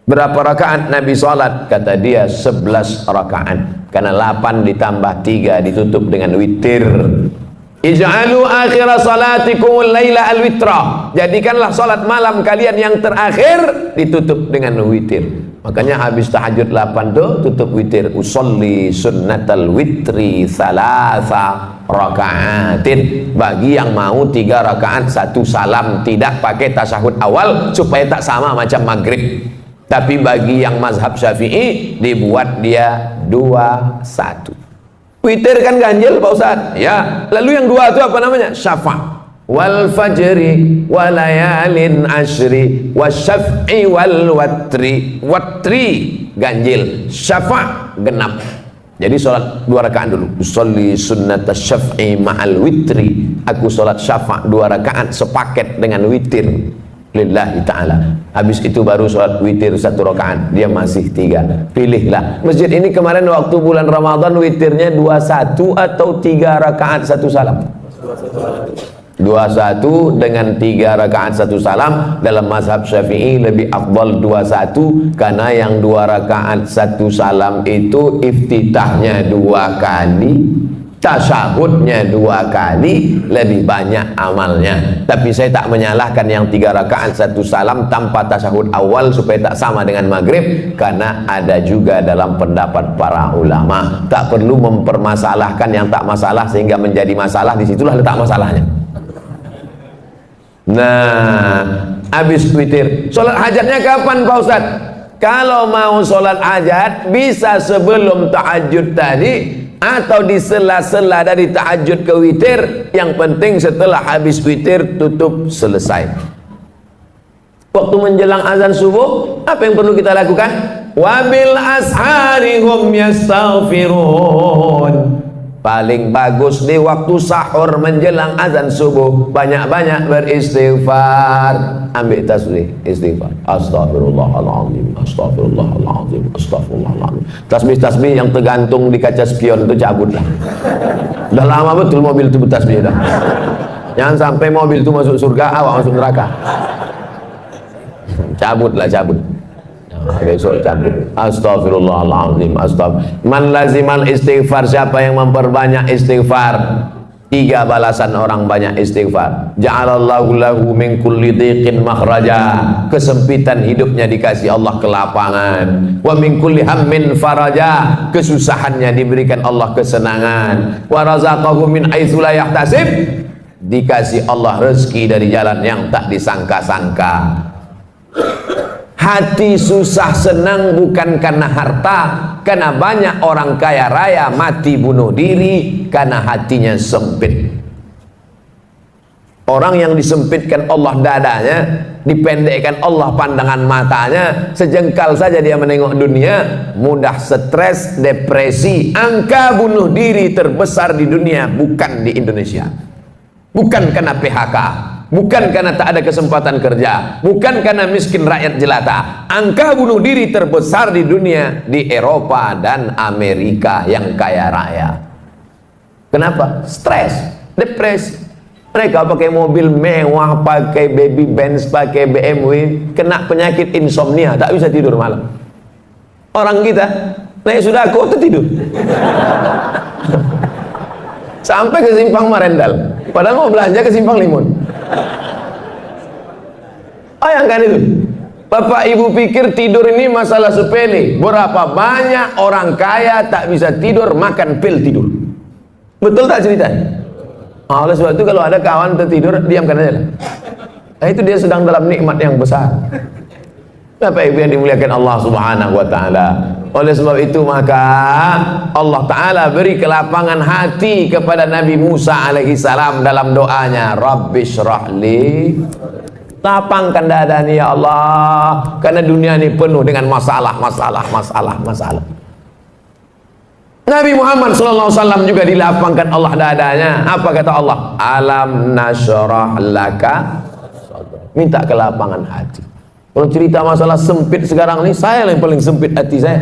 Berapa rakaat Nabi salat? Kata dia 11 rakaat. Karena 8 ditambah 3 ditutup dengan witir. Ij'alu akhir salatikumul laila al-witra. Jadikanlah salat malam kalian yang terakhir ditutup dengan witir. Makanya habis tahajud 8 tuh tutup witir. Usolli sunnatal witri salasa rakaatin. Bagi yang mau 3 rakaat 1 salam, tidak pakai tasyahud awal supaya tak sama macam maghrib. Tapi bagi yang mazhab Syafi'i dibuat dia 2-1. Witir kan ganjil Pak Ustaz, ya. Lalu yang 2 itu apa namanya? Syafa'. Wal fajri walayalin ashri wasyaf'i wal watri. Watri ganjil, syafa' genap. Jadi sholat 2 rakaat dulu. Usolli sunnata syaf'i ma'al witri. Aku sholat syafa' 2 rakaat sepaket dengan witir lillahi ta'ala. Habis itu baru sholat witir 1 rakaat. Dia masih 3. Pilihlah. Masjid ini kemarin waktu bulan Ramadan witirnya 21 atau 3 rakaat 1 salam. 21 dengan 3 rakaat 1 salam. Dalam mazhab Syafi'i lebih afdal 21, karena yang 2 rakaat 1 salam itu iftitahnya 2 kali, tasyahudnya 2 kali, lebih banyak amalnya. Tapi saya tak menyalahkan yang 3 rakaat 1 salam tanpa tasyahud awal supaya tak sama dengan maghrib, karena ada juga dalam pendapat para ulama. Tak perlu mempermasalahkan yang tak masalah sehingga menjadi masalah. Disitulah letak masalahnya. Nah, habis witir, sholat hajatnya kapan Pak Ustaz? Kalau mau sholat hajat bisa sebelum tahajud tadi atau di sela-sela dari tahajud ke witir. Yang penting setelah habis witir tutup, selesai. Waktu menjelang azan subuh, apa yang perlu kita lakukan? Wabil ashari hum yastaghfirun. Paling bagus di waktu sahur menjelang azan subuh, banyak-banyak beristighfar. Ambil tasbih, istighfar. Astaghfirullahaladzim, astaghfirullahaladzim, astaghfirullahaladzim. Tasbih-tasbih yang tergantung di kaca spion itu cabutlah. Udah lama betul mobil itu bertasbih dah. Jangan sampai mobil itu masuk surga, awak masuk neraka. Cabutlah, cabut. Besok cabut. Astaghfirullahaladzim, astaghfirullah. Man lazimal istighfar, siapa yang memperbanyak istighfar, 3 balasan orang banyak istighfar. Ja'alallahu lahu min kulli dhiqin makhraja. Kesempitan hidupnya dikasih Allah kelapangan. Wa min kulli hammin faraja. Kesusahannya diberikan Allah kesenangan. Wa razaqahu min haitsu la yahtasib. Dikasih Allah rezeki dari jalan yang tak disangka-sangka. Hati susah senang bukan karena harta, karena banyak orang kaya raya mati bunuh diri karena hatinya sempit. Orang yang disempitkan Allah dadanya, dipendekkan Allah pandangan matanya, sejengkal saja dia menengok dunia, mudah stres, depresi. Angka bunuh diri terbesar di dunia bukan di Indonesia, bukan karena PHK, bukan karena tak ada kesempatan kerja, bukan karena miskin rakyat jelata. Angka bunuh diri terbesar di dunia di Eropa dan Amerika yang kaya raya. Kenapa? Stres, depresi. Mereka pakai mobil mewah, pakai baby Benz, pakai BMW, kena penyakit insomnia, tak bisa tidur malam. Orang kita naik sudah kok tidur. Sampai ke Simpang Marendal, padahal mau belanja ke Simpang Limun. Bayangkan itu. Bapak ibu pikir tidur ini masalah sepele. Berapa banyak orang kaya tak bisa tidur, makan pil tidur. Betul tak ceritanya? Oleh sebab itu kalau ada kawan tertidur, diamkan aja lah. Nah, itu dia sedang dalam nikmat yang besar. Bapak ibu yang dimuliakan Allah subhanahu wa ta'ala. Oleh sebab itu maka Allah ta'ala beri kelapangan hati kepada Nabi Musa alaihi salam dalam doanya, Rabbi syrahli Lapangkan dada ni ya Allah, karena dunia ini penuh dengan masalah. Nabi Muhammad SAW juga dilapangkan Allah dadanya. Apa kata Allah? Alam nasyrah laka, minta kelapangan hati. Kalau cerita masalah sempit sekarang ini, saya yang paling sempit hati saya.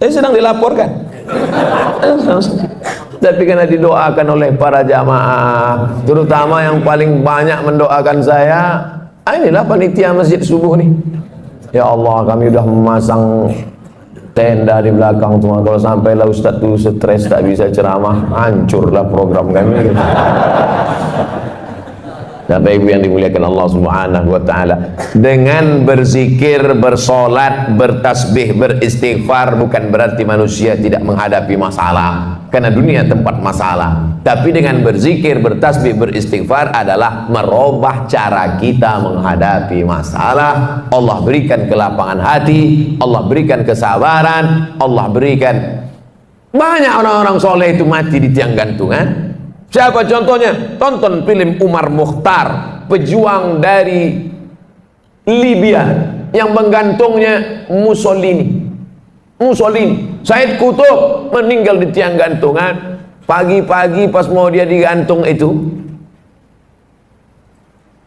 Saya sedang dilaporkan. Tapi karena didoakan oleh para jamaah, terutama yang paling banyak mendoakan saya, inilah panitia masjid subuh nih. Ya Allah, kami udah memasang tenda di belakang tuh. Kalau sampailah Ustaz tuh stres tak bisa ceramah, hancurlah program kami. Bapak Ibu yang dimuliakan Allah Subhanahu wa taala, dengan berzikir, bersolat, bertasbih, beristighfar bukan berarti manusia tidak menghadapi masalah, karena dunia tempat masalah. Tapi dengan berzikir, bertasbih, beristighfar adalah merubah cara kita menghadapi masalah. Allah berikan kelapangan hati, Allah berikan kesabaran, Allah berikan. Banyak orang-orang soleh itu mati di tiang gantungan. Siapa contohnya? Tonton film Umar Mukhtar, pejuang dari Libya yang menggantungnya Mussolini. Said Qutb meninggal di tiang gantungan. Pagi-pagi pas mau dia digantung itu,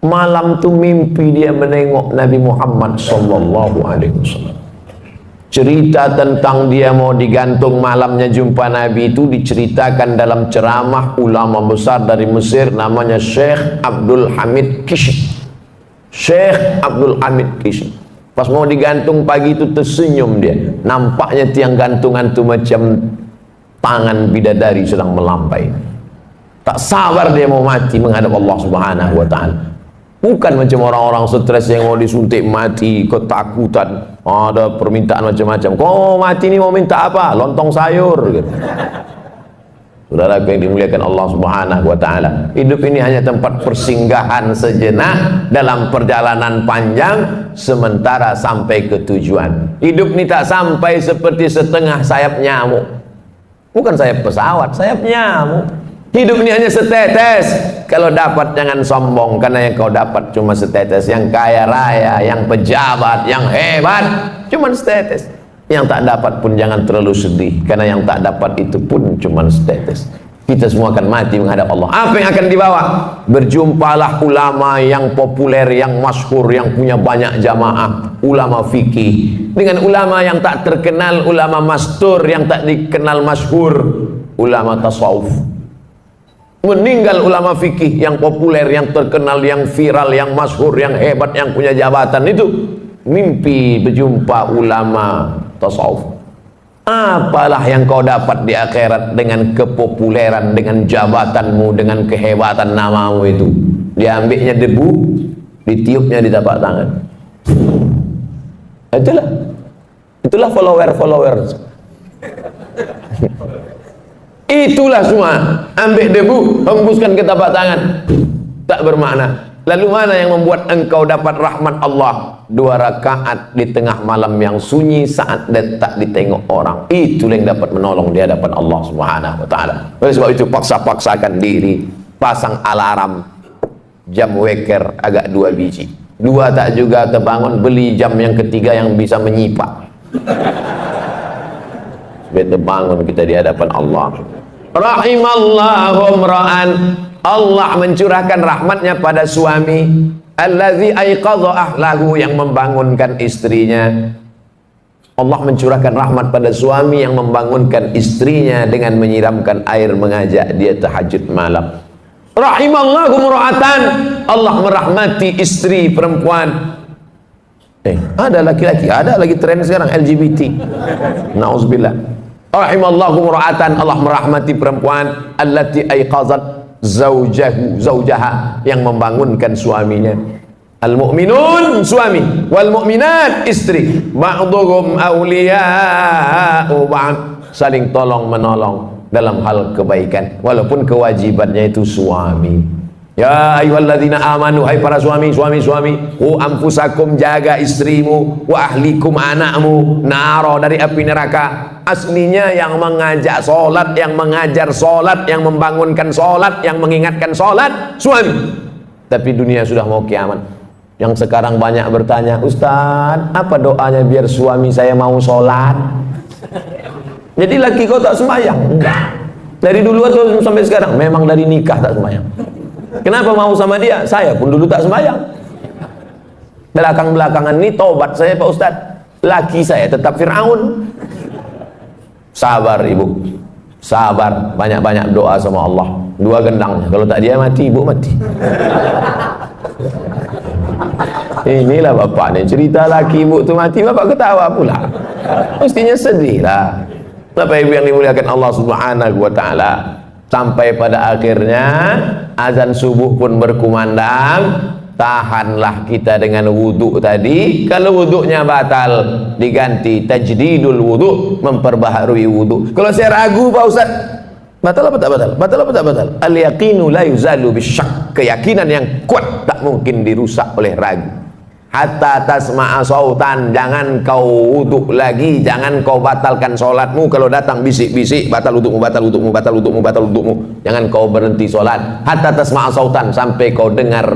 malam tuh mimpi dia menengok Nabi Muhammad SAW. Cerita tentang dia mau digantung malamnya jumpa Nabi itu diceritakan dalam ceramah ulama besar dari Mesir, namanya Syekh Abdul Hamid Kishi. Syekh Abdul Hamid Kishi. Pas mau digantung pagi itu tersenyum dia. Nampaknya tiang gantungan itu macam tangan bidadari sedang melampai. Tak sabar dia mau mati menghadap Allah Subhanahu wa taala. Bukan macam orang-orang stres yang mau disuntik mati, ketakutan, ada permintaan macam-macam. Kau mau mati ini mau minta apa? Lontong sayur gitu. Saudara yang dimuliakan Allah Subhanahu wa taala, hidup ini hanya tempat persinggahan sejenak dalam perjalanan panjang sementara sampai ke tujuan. Hidup ini tak sampai seperti setengah sayap nyamuk. Bukan sayap pesawat, sayap nyamuk. Hidup ini hanya setetes. Kalau dapat jangan sombong, karena yang kau dapat cuma setetes. Yang kaya raya, yang pejabat, yang hebat, cuma setetes. Yang tak dapat pun jangan terlalu sedih, karena yang tak dapat itu pun cuma setetes. Kita semua akan mati menghadap Allah. Apa yang akan dibawa? Berjumpalah ulama yang populer, yang masyhur, yang punya banyak jamaah, ulama fikih, dengan ulama yang tak terkenal, ulama mastur yang tak dikenal masyhur, ulama tasawuf. Meninggal ulama fikih yang populer, yang terkenal, yang viral, yang masyhur, yang hebat, yang punya jabatan itu, mimpi berjumpa ulama tasawuf. Apalah yang kau dapat di akhirat dengan kepopuleran, dengan jabatanmu, dengan kehebatan namamu itu? Diambilnya debu, ditiupnya di tapak tangan. Itulah follower. Itulah semua. Ambil debu, hembuskan ke tapak tangan, tak bermakna. Lalu mana yang membuat engkau dapat rahmat Allah? 2 rakaat di tengah malam yang sunyi saat tak ditengok orang. Itulah yang dapat menolong di hadapan Allah Subhanahu wa taala. Oleh sebab itu paksa-paksakan diri, pasang alarm, jam weker agak 2 biji. 2 tak juga terbangun, beli jam yang ketiga yang bisa menyipak. Supaya terbangun kita di hadapan Allah. Rahimallahu imra'an, Allah mencurahkan rahmatnya pada suami allazi aiqadha ahlahu, yang membangunkan istrinya. Allah mencurahkan rahmat pada suami yang membangunkan istrinya dengan menyiramkan air, mengajak dia tahajud malam. Rahimallahu imra'atan, Allah merahmati istri perempuan. Ada laki-laki, ada lagi tren sekarang LGBT. Nauzubillah. Rahimallahu imra'atan, Allah merahmati perempuan allati aiqazat zaujaha, yang membangunkan suaminya. Al-mu'minun suami, wal mu'minat istri, ba'dhum awliya'u ba'd, saling tolong menolong dalam hal kebaikan walaupun kewajibannya itu suami. Ya ayyuhalladzina amanu, hai para suami, qu anfusakum, jaga istrimu, wa ahlikum, anakmu, naro, dari api neraka. Aslinya yang mengajak solat, yang mengajar solat, yang membangunkan solat, yang mengingatkan solat, suami. Tapi dunia sudah mau kiamat. Yang sekarang banyak bertanya, Ustaz, apa doanya biar suami saya mau sholat? Jadi laki kau tak sembahyang? Enggak. Dari dulu atau sampai sekarang? Memang dari nikah tak sembahyang. Kenapa mau sama dia? Saya pun dulu tak sembahyang. Belakang-belakangan ini tobat saya Pak Ustaz. Laki saya tetap Fir'aun. Sabar ibu, sabar, banyak-banyak doa sama Allah. Dua gendangnya, kalau tak dia mati, ibu mati. Inilah bapak nih, cerita laki ibu tu mati, bapak ketawa pula. Mestinya sedih lah. Bapak ibu yang dimuliakan Allah Subhanahu wa ta'ala, sampai pada akhirnya azan subuh pun berkumandang. Tahanlah kita dengan wudhu tadi. Kalau wudhunya batal, diganti tajdidul wudhu, memperbaharui wudhu. Kalau saya ragu Pak Ustaz, batal apa tak batal? Batal apa tak batal? Al yaqinu la yuzalu bisyak. Keyakinan yang kuat tak mungkin dirusak oleh ragu. Hatta tasma'a sautan, jangan kau wudhu lagi, jangan kau batalkan solatmu. Kalau datang bisik-bisik, batal wudhumu, batal wudhumu, batal wudhumu, batal wudhumu. Jangan kau berhenti solat. Hatta tasma'a sautan, sampai kau dengar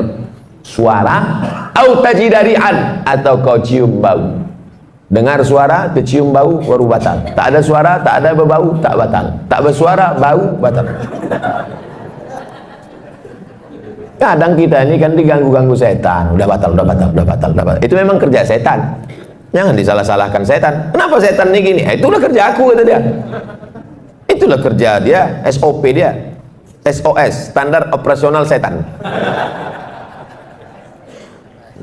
suara, au tajidari'an, atau kau cium bau. Dengar suara, tercium bau, baru batal. Tak ada suara, tak ada berbau, tak batal. Tak bersuara, bau, batal. Kadang kita ini kan diganggu-ganggu setan. Udah batal, udah batal, udah batal, udah batal. Itu memang kerja setan. Jangan disalah-salahkan setan. Kenapa setan ini gini? Itulah kerja aku, kata dia. Itulah kerja dia, SOP dia. SOS, standar operasional setan.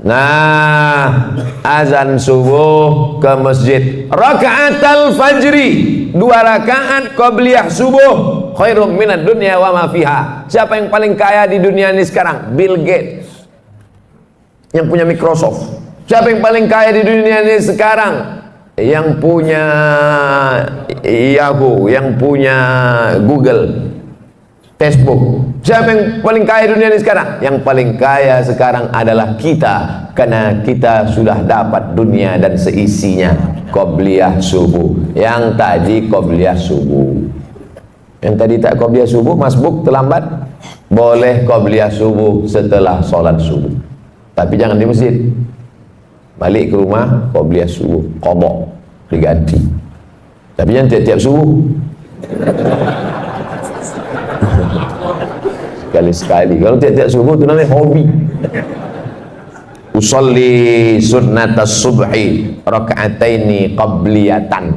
Nah, azan subuh ke masjid, raka'atal fajri, 2 rakaat qabliyah subuh, khairum minad dunya wa ma fiha. Siapa yang paling kaya di dunia ini sekarang? Bill Gates, yang punya Microsoft. Siapa yang paling kaya di dunia ini sekarang? Yang punya Yahoo, yang punya Google, Facebook. Siapa yang paling kaya dunia ini sekarang? Yang paling kaya sekarang adalah kita, karena kita sudah dapat dunia dan seisinya. Qobliyah subuh. Yang tadi qobliyah subuh. Yang tadi tak qobliyah subuh, masbuk terlambat. Boleh qobliyah subuh setelah sholat subuh, tapi jangan di masjid. Balik ke rumah, qobliyah subuh, qadha, diganti. Tapi jangan tiap-tiap subuh. Sekali-sekali. Kalau tiap-tiap subuh itu namanya hobi. Usolli sunnatas subhi raka'ataini qabliyatan.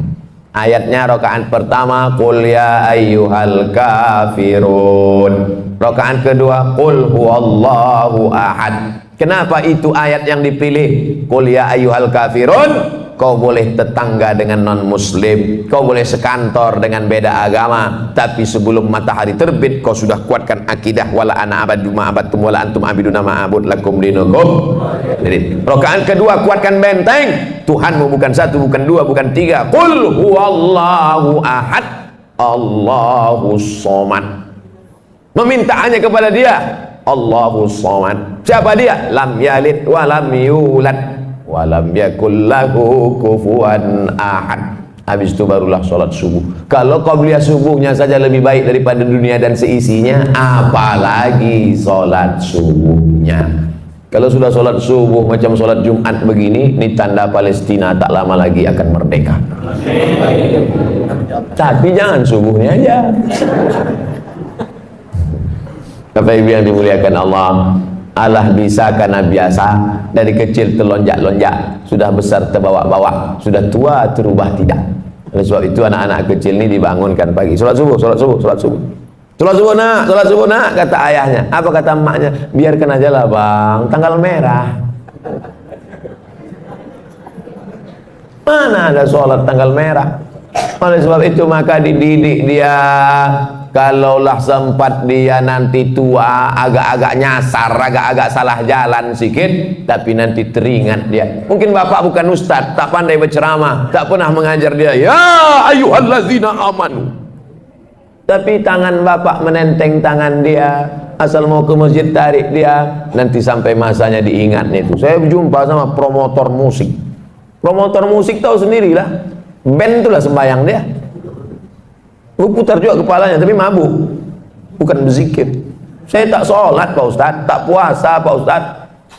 Ayatnya rakaat pertama qul ya ayyuhal kafirun. Rakaat kedua qul huwallahu ahad. Kenapa itu ayat yang dipilih? Qul ya ayyuhal kafirun. Kau boleh tetangga dengan non muslim, kau boleh sekantor dengan beda agama, tapi sebelum matahari terbit kau sudah kuatkan akidah wala ana abadu ma abadtum wala antum abiduna ma abud lakum dinukum. Jadi rakaat kedua kuatkan benteng, Tuhanmu bukan satu, bukan dua, bukan tiga. Qul huwallahu ahad, Allahus somad. Meminta hanya kepada dia, Allahus somad. Siapa dia? Lam yalid wa lam yulad walam yakul lahu kufuwan ahad. Habis itu barulah sholat subuh. Kalau qabliyah subuhnya saja lebih baik daripada dunia dan seisinya, apalagi sholat subuhnya. Kalau sudah sholat subuh macam sholat Jumat begini, ini tanda Palestina tak lama lagi akan merdeka. Tapi jangan subuhnya aja. Bapak Ibu yang dimuliakan Allah, Allah bisa karena biasa. Dari kecil terlonjak-lonjak, sudah besar terbawa-bawa, sudah tua terubah tidak. Oleh sebab itu anak-anak kecil ini dibangunkan pagi, sholat subuh, sholat subuh, sholat subuh. Sholat subuh nak, kata ayahnya. Apa kata emaknya? Biarkan aja lah bang, tanggal merah. Mana ada sholat tanggal merah? Oleh sebab itu maka dididik dia. Kalaulah sempat dia nanti tua, agak-agak nyasar, agak-agak salah jalan sikit, tapi nanti teringat dia. Mungkin bapak bukan ustaz, tak pandai berceramah, tak pernah mengajar dia, ya ayyuhallazina amanu. Tapi tangan bapak menenteng tangan dia, asal mau ke masjid tarik dia, nanti sampai masanya diingatnya itu. Saya berjumpa sama promotor musik. Promotor musik tahu sendirilah, band itulah sembahyang dia. Putar juga kepalanya, tapi mabuk, bukan berzikir. Saya tak sholat Pak Ustaz, tak puasa Pak Ustaz,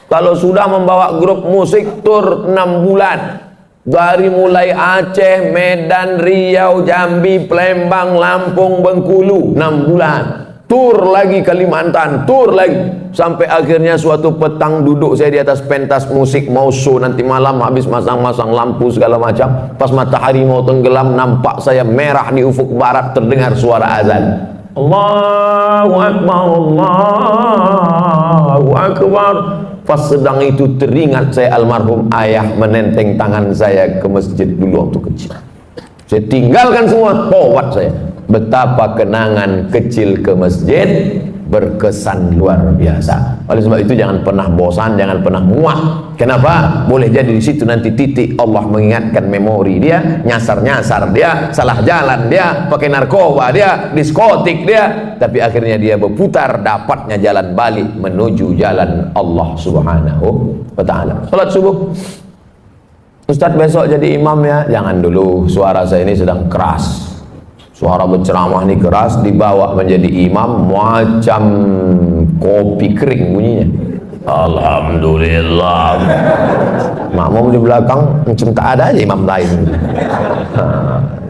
Kalau sudah membawa grup musik tur 6 bulan. Dari mulai Aceh, Medan, Riau, Jambi, Palembang, Lampung, Bengkulu, 6 bulan. Tur lagi Kalimantan, tur lagi. Sampai akhirnya suatu petang duduk saya di atas pentas musik mau show nanti malam, habis masang-masang lampu segala macam. Pas matahari mau tenggelam, nampak saya merah di ufuk barat, terdengar suara azan. Allahu Akbar, Allahu Akbar. Pas sedang itu teringat saya almarhum ayah menenteng tangan saya ke masjid dulu waktu kecil. Saya tinggalkan semua, taubat saya. Betapa kenangan kecil ke masjid berkesan luar biasa. Oleh sebab itu jangan pernah bosan, jangan pernah muak. Kenapa? Boleh jadi di situ nanti titik Allah mengingatkan memori dia, nyasar-nyasar dia, salah jalan dia, pakai narkoba dia, diskotik dia, tapi akhirnya dia berputar, dapatnya jalan balik menuju jalan Allah Subhanahu wa taala. Salat subuh. Ustadz besok jadi imam ya? Jangan dulu, suara saya ini sedang keras. Suara berceramah ini keras, dibawa menjadi imam macam kopi kering bunyinya. Alhamdulillah. Makmum di belakang macam tak ada aja imam lain.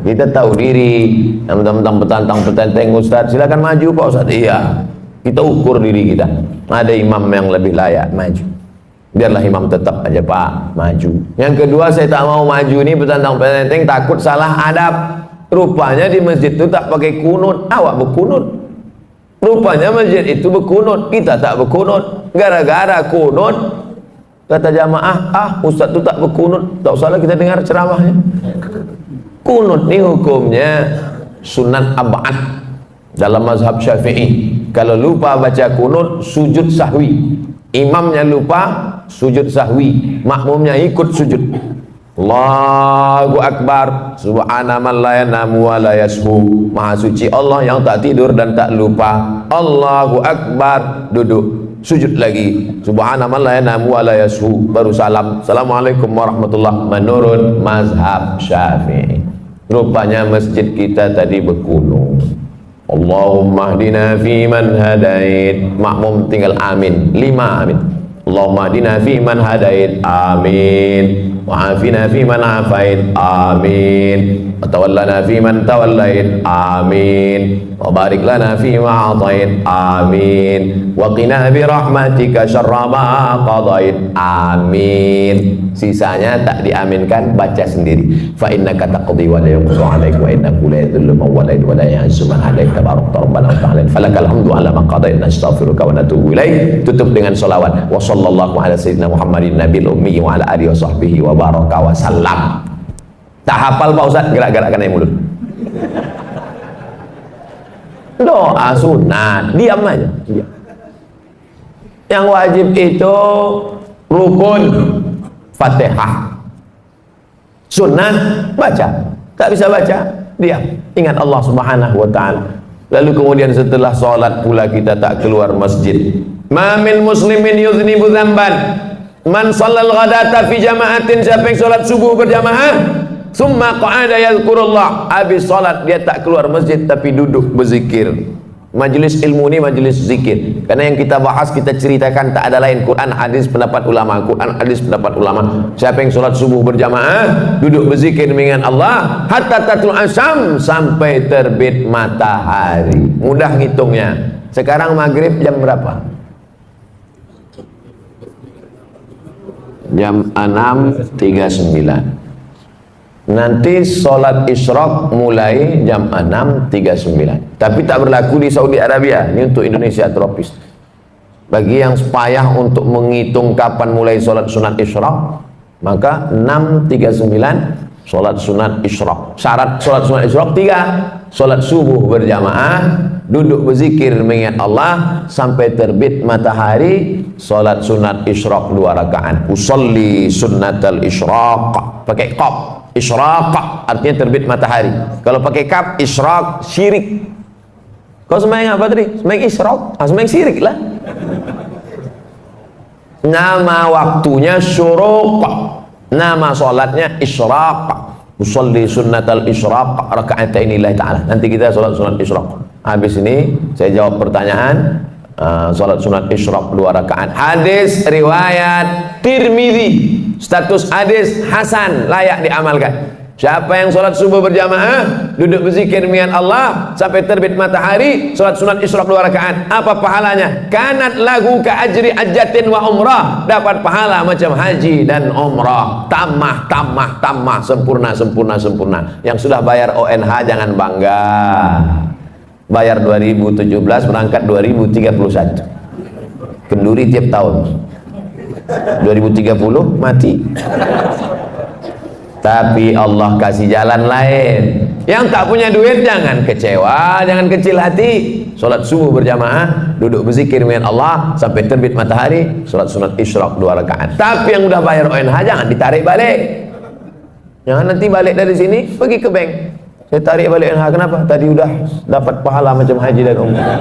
Kita tahu diri. Teman-teman petantang-petantang Ustaz, silakan maju Pak Ustaz. Iya. Kita ukur diri kita. Ada imam yang lebih layak maju. Biarlah imam tetap aja Pak maju. Yang kedua, saya tak mau maju nih petantang-petantang, takut salah adab. Rupanya di masjid itu tak pakai kunut, awak berkunut. Rupanya masjid itu berkunut, kita tak berkunut. Gara-gara kunut, kata jamaah, ustaz itu tak berkunut, tak usahlah kita dengar ceramahnya. Kunut ini hukumnya sunat ab'ad dalam mazhab Syafi'i. Kalau lupa baca kunut, sujud sahwi. Imamnya lupa, sujud sahwi. Makmumnya ikut sujud. Allahu Akbar, subhana man la yanamu wa la yashu. Maha suci Allah yang tak tidur dan tak lupa. Allahu Akbar, duduk, sujud lagi. Subhana man la yanamu wa la yashu, baru salam. Assalamualaikum warahmatullahi. Menurut mazhab Syafi'i. Rupanya masjid kita tadi berkunut. Allahumma hdina fi man hadait. Makmum tinggal amin, 5 amin. Allahumma hdina fi man hadait, amin. Wa'afina fi man afait, amin. Wa tawallana fi man tawallait, amin. Wa barik lana fi ma atait, amin. Wa qina bi rahmatika syarra ma qadait, amin. Sisanya tak diaminkan, baca sendiri. Fa innaka taqdi wa la yuqda 'alaik wa innahu la yadhillu man walait wa la ya'izzu man hadait, tabarakta rabbana wa ta'ala. Falakal hamdu 'ala ma qadait, nastaghfiruka wa natubu ilaik. Tutup dengan selawat. Wa sallallahu ala sayyidina Muhammadin nabiyil ummi wa ala alihi wa sahbihi wa baraka wa sallam. Tak hafal Pak Ustaz, gerak-gerakkan air mulut. Doa sunat, diam aja, diam. Yang wajib itu rukun Fatihah. Sunat baca, tak bisa baca, diam. Ingat Allah Subhanahu wa taala. Lalu kemudian setelah sholat pula kita tak keluar masjid. Ma min muslimin yuznibu dzamban man shallal ghadata fi jama'atin. Siapa yang sholat subuh berjamaah, summa qa'ada yadhkurullah, habis sholat dia tak keluar masjid tapi duduk berzikir. Majelis ilmu ini majelis zikir, karena yang kita bahas, kita ceritakan tak ada lain Quran, hadis, pendapat ulama. Quran, hadis, pendapat ulama. Siapa yang sholat subuh berjamaah, duduk berzikir mengingat Allah hatta tatul asyam, sampai terbit matahari. Mudah ngitungnya. Sekarang maghrib jam berapa? Jam 6.39. Nanti sholat isyraq mulai jam 6.39. Tapi tak berlaku di Saudi Arabia. Ini untuk Indonesia tropis. Bagi yang payah untuk menghitung kapan mulai sholat sunat isyraq, maka 6.39 sholat sunat isyraq. Syarat sholat sunat isyraq 3. Sholat subuh berjamaah, duduk berzikir mengingat Allah sampai terbit matahari. Sholat sunat isyraq 2 rakaat. Usolli sunnatal isyraq, pakai qaf. Isyraq artinya terbit matahari. Kalau pakai kaf, isyraq syirik. Kau sembahyang apa tadi? Sembahyang isyraq, sembahyang syirik lah. Nama waktunya syuruq, nama sholatnya isyraq. Usolli sunnatal isyraq raka'ataini lillahi ta'ala. Nanti kita sholat sunat isyraq. Habis ini saya jawab pertanyaan. Salat sunat isyraq 2 rakaat. Hadis riwayat Tirmidzi, status hadis hasan, layak diamalkan. Siapa yang sholat subuh berjamaah, duduk berzikir dengan Allah sampai terbit matahari, sholat sunat isyraq 2 rakaat, apa pahalanya? Kanat lahu ka ajri hajjatin wa umrah, dapat pahala macam haji dan umrah, tamah, sempurna. Yang sudah bayar ONH jangan bangga, bayar 2017 berangkat 2031, kenduri tiap tahun, 2030 mati. Tapi Allah kasih jalan lain. Yang tak punya duit jangan kecewa, jangan kecil hati. Sholat subuh berjamaah, duduk berzikir dengan Allah sampai terbit matahari, sholat sunat isyraq 2 rakaat. Tapi yang udah bayar ONH jangan ditarik balik. Jangan nanti balik dari sini pergi ke bank, saya tarik balik ONH. Kenapa? Tadi udah dapat pahala macam haji dan umrah.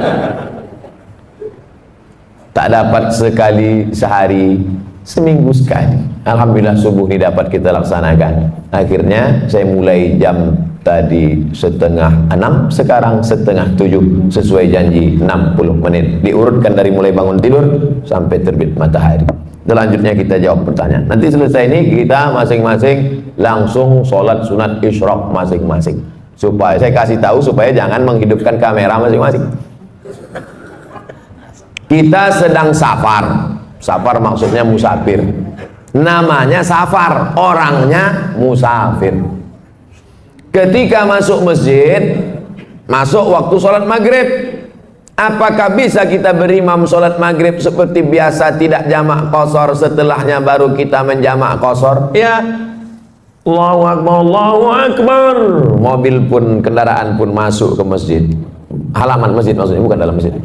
Tak dapat sekali sehari, seminggu sekali. Alhamdulillah subuh ini dapat kita laksanakan. Akhirnya saya mulai jam tadi 5:30, sekarang 6:30, sesuai janji 60 menit. Diurutkan dari mulai bangun tidur sampai terbit matahari. Selanjutnya kita jawab pertanyaan. Nanti selesai ini kita masing-masing langsung sholat sunat isyraq masing-masing. Supaya saya kasih tahu supaya jangan menghidupkan kamera masing-masing. Kita sedang safar. Safar maksudnya musafir. Namanya safar, orangnya musafir. Ketika masuk masjid, masuk waktu sholat maghrib, apakah bisa kita berimam sholat maghrib seperti biasa, tidak jamak qashar, setelahnya baru kita menjamak qashar? Ya, Allahu Akbar, Allahu Akbar. Mobil pun, kendaraan pun masuk ke masjid, halaman masjid maksudnya, bukan dalam masjid.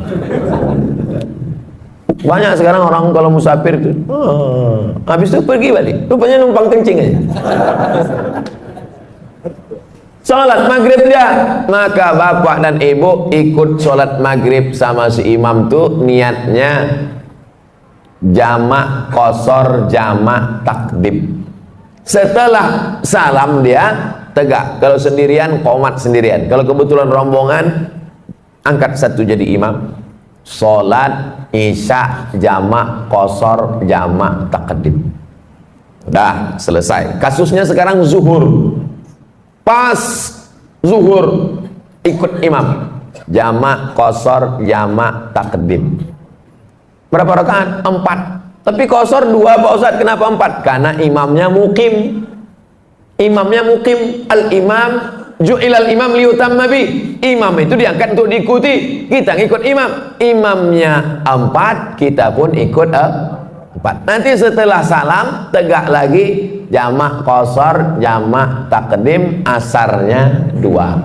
Banyak sekarang orang kalau musafir itu, habis itu pergi balik, rupanya numpang kencing aja. Sholat maghrib dia, maka bapak dan ibu ikut sholat maghrib sama si imam tuh, niatnya jamak qashar, jamak takdim. Setelah salam dia tegak. Kalau sendirian qomat sendirian. Kalau kebetulan rombongan, angkat satu jadi imam. Sholat isya jamak qashar, jamak takdim. Udah selesai. Kasusnya sekarang zuhur. Pas zuhur ikut imam, jamak qashar, jamak takdim. Berapa rakaat? 4. Tapi qashar 2 Pak Ustaz. Kenapa 4? Karena imamnya mukim. Imamnya mukim. Al-imam ju'ilal imam liyutamma bi. Imam itu diangkat untuk diikuti. Kita ngikut imam. Imamnya 4, kita pun ikut 4. Nanti setelah salam tegak lagi, jamak qashar, jamak takdim, asarnya 2.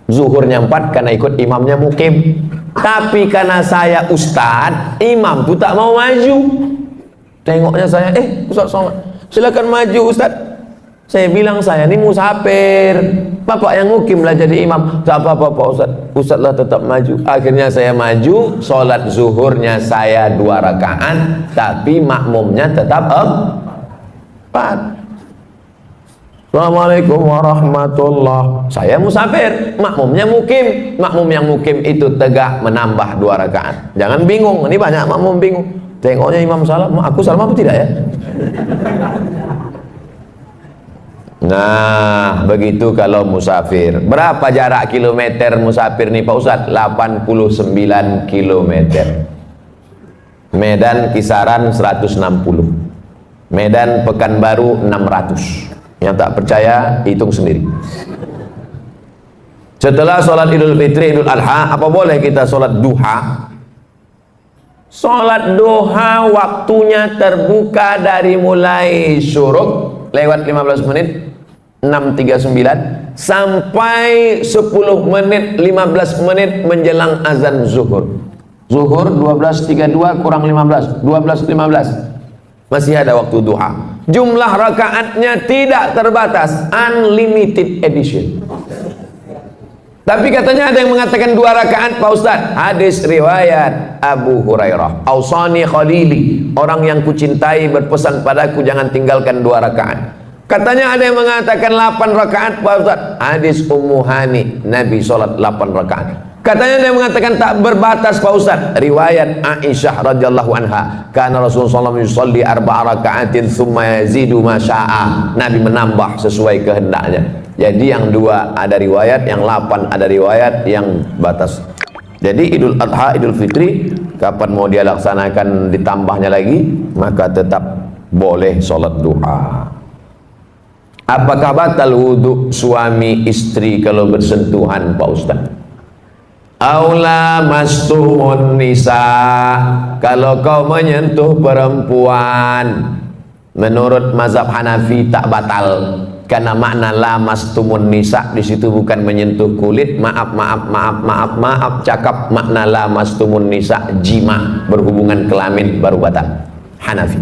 Zuhurnya 4 karena ikut imamnya mukim. Tapi karena saya ustad, imam tuh tak mau maju. Tengoknya saya, Ustaz sholat, silakan maju Ustaz. Saya bilang saya ini musafir, bapak yang mukim lah jadi imam. Tak apa-apa Pak Ustaz, Ustaz lah tetap maju. Akhirnya saya maju, sholat zuhurnya saya 2 rakaat, tapi makmumnya tetap 4. Assalamualaikum warahmatullah. Saya musafir, makmumnya mukim. Makmum yang mukim itu tegak menambah 2 rakaat. Jangan bingung, ini banyak makmum bingung. Tengoknya imam salam, aku salam apa tidak ya? Nah, begitu kalau musafir. Berapa jarak kilometer musafir nih Pak Ustadz? 89 kilometer. Medan kisaran 160. Medan Pekanbaru 600. Yang tak percaya hitung sendiri. Setelah sholat Idul Fitri, Idul Adha, apa boleh kita sholat duha? Sholat duha waktunya terbuka dari mulai syuruk lewat 15 menit 6.39 sampai 10 menit 15 menit menjelang azan zuhur. Zuhur 12.32 kurang 15, 12.15. Masih ada waktu duha. Jumlah rakaatnya tidak terbatas, unlimited edition. Tapi katanya ada yang mengatakan 2 rakaat Pak Ustaz. Hadis riwayat Abu Hurairah, Ausani Khalili, orang yang kucintai berpesan padaku jangan tinggalkan 2 rakaat. Katanya ada yang mengatakan 8 rakaat Pak Ustaz. Hadis Ummu Hani, Nabi sholat 8 rakaat. Katanya dia mengatakan tak berbatas Pak Ustaz. Riwayat Aisyah radhiyallahu anha, karena Rasulullah SAW yusalli 4 raka'atin thumma yazidu ma syaa. Nabi menambah sesuai kehendaknya. Jadi yang 2 ada riwayat, yang 8 ada riwayat, yang batas. Jadi Idul Adha, Idul Fitri, kapan mau dia laksanakan ditambahnya lagi, maka tetap boleh sholat duha. Apakah batal wudhu suami istri kalau bersentuhan Pak Ustaz? Aula mastumun nisa, kalau kau menyentuh perempuan, menurut mazhab Hanafi tak batal, karena makna la mastumun nisa di situ bukan menyentuh kulit. Maaf, cakap makna la mastumun nisa jima, berhubungan kelamin baru batal. Hanafi.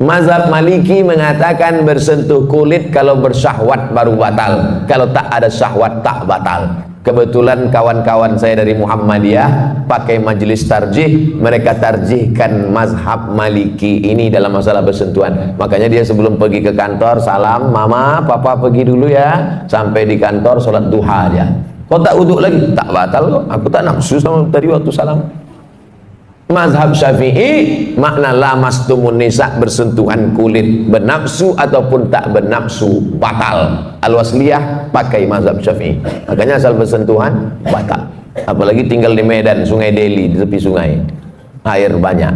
Mazhab Maliki mengatakan bersentuh kulit kalau bersyahwat baru batal, kalau tak ada syahwat tak batal. Kebetulan kawan-kawan saya dari Muhammadiyah pakai majelis tarjih, mereka tarjihkan mazhab Maliki ini dalam masalah bersentuhan. Makanya dia sebelum pergi ke kantor, salam, mama, papa pergi dulu ya, sampai di kantor sholat duha aja. Kau tak wuduk lagi? Tak batal kok, aku tak nafsu sama tadi waktu salam. Mazhab Syafi'i makna la mastumun nisa, bersentuhan kulit, bernafsu ataupun tak bernafsu batal. Al-Wasliyah pakai mazhab Syafi'i. Makanya asal bersentuhan batal. Apalagi tinggal di Medan, Sungai Delhi, di tepi sungai, air banyak.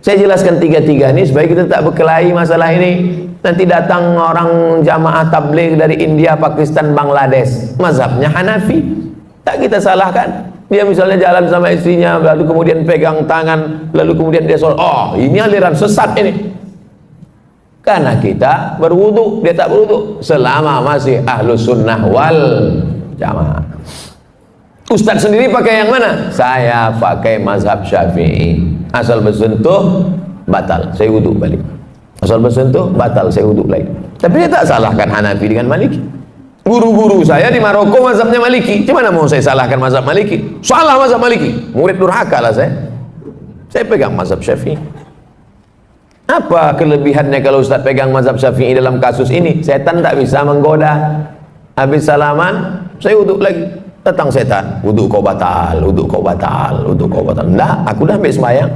Saya jelaskan tiga-tiga ini supaya kita tak berkelahi masalah ini. Nanti datang orang jamaah tabligh dari India, Pakistan, Bangladesh, mazhabnya Hanafi, tak kita salahkan. Dia misalnya jalan sama istrinya, lalu kemudian pegang tangan, lalu kemudian dia sholat. Oh, ini aliran sesat ini. Karena kita berwudu, dia tak berwudu. Selama masih ahlu sunnah wal jamaah. Ustadz sendiri pakai yang mana? Saya pakai mazhab Syafi'i. Asal bersentuh, batal, saya wudu balik. Asal bersentuh, batal, saya wudu lagi. Tapi dia tak salahkan Hanafi dengan Maliki. Guru-guru saya di Maroko mazhabnya Maliki. Gimana mau saya salahkan mazhab Maliki? Salah mazhab Maliki, murid durhaka lah saya. Saya pegang mazhab Syafi'i. Apa kelebihannya kalau Ustaz pegang mazhab Syafi'i dalam kasus ini? Setan tak bisa menggoda. Habis salaman, saya wuduk lagi. Datang setan, wuduk kau batal, wuduk kau batal, wuduk kau batal. Enggak, aku dah ambil sembahyang.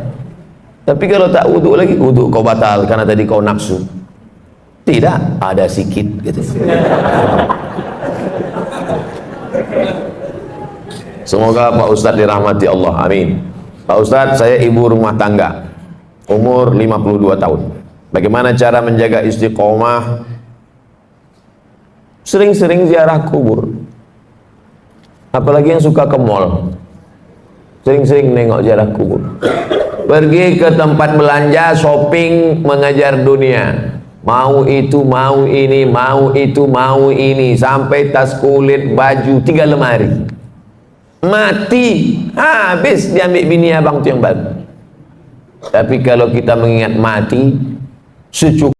Tapi kalau tak wuduk lagi, wuduk kau batal karena tadi kau nafsu. Tidak, ada sikit gitu. Semoga Pak Ustadz dirahmati Allah, amin. Pak Ustadz, saya ibu rumah tangga, umur 52 tahun. Bagaimana cara menjaga istiqomah? Sering-sering ziarah kubur. Apalagi yang suka ke mall, sering-sering nengok ziarah kubur. Pergi ke tempat belanja, shopping, mengejar dunia. Mau itu, mau ini, mau itu, mau ini, sampai tas kulit, baju, 3 lemari. Mati, habis diambil bini abang tu yang baru. Tapi kalau kita mengingat mati, secukup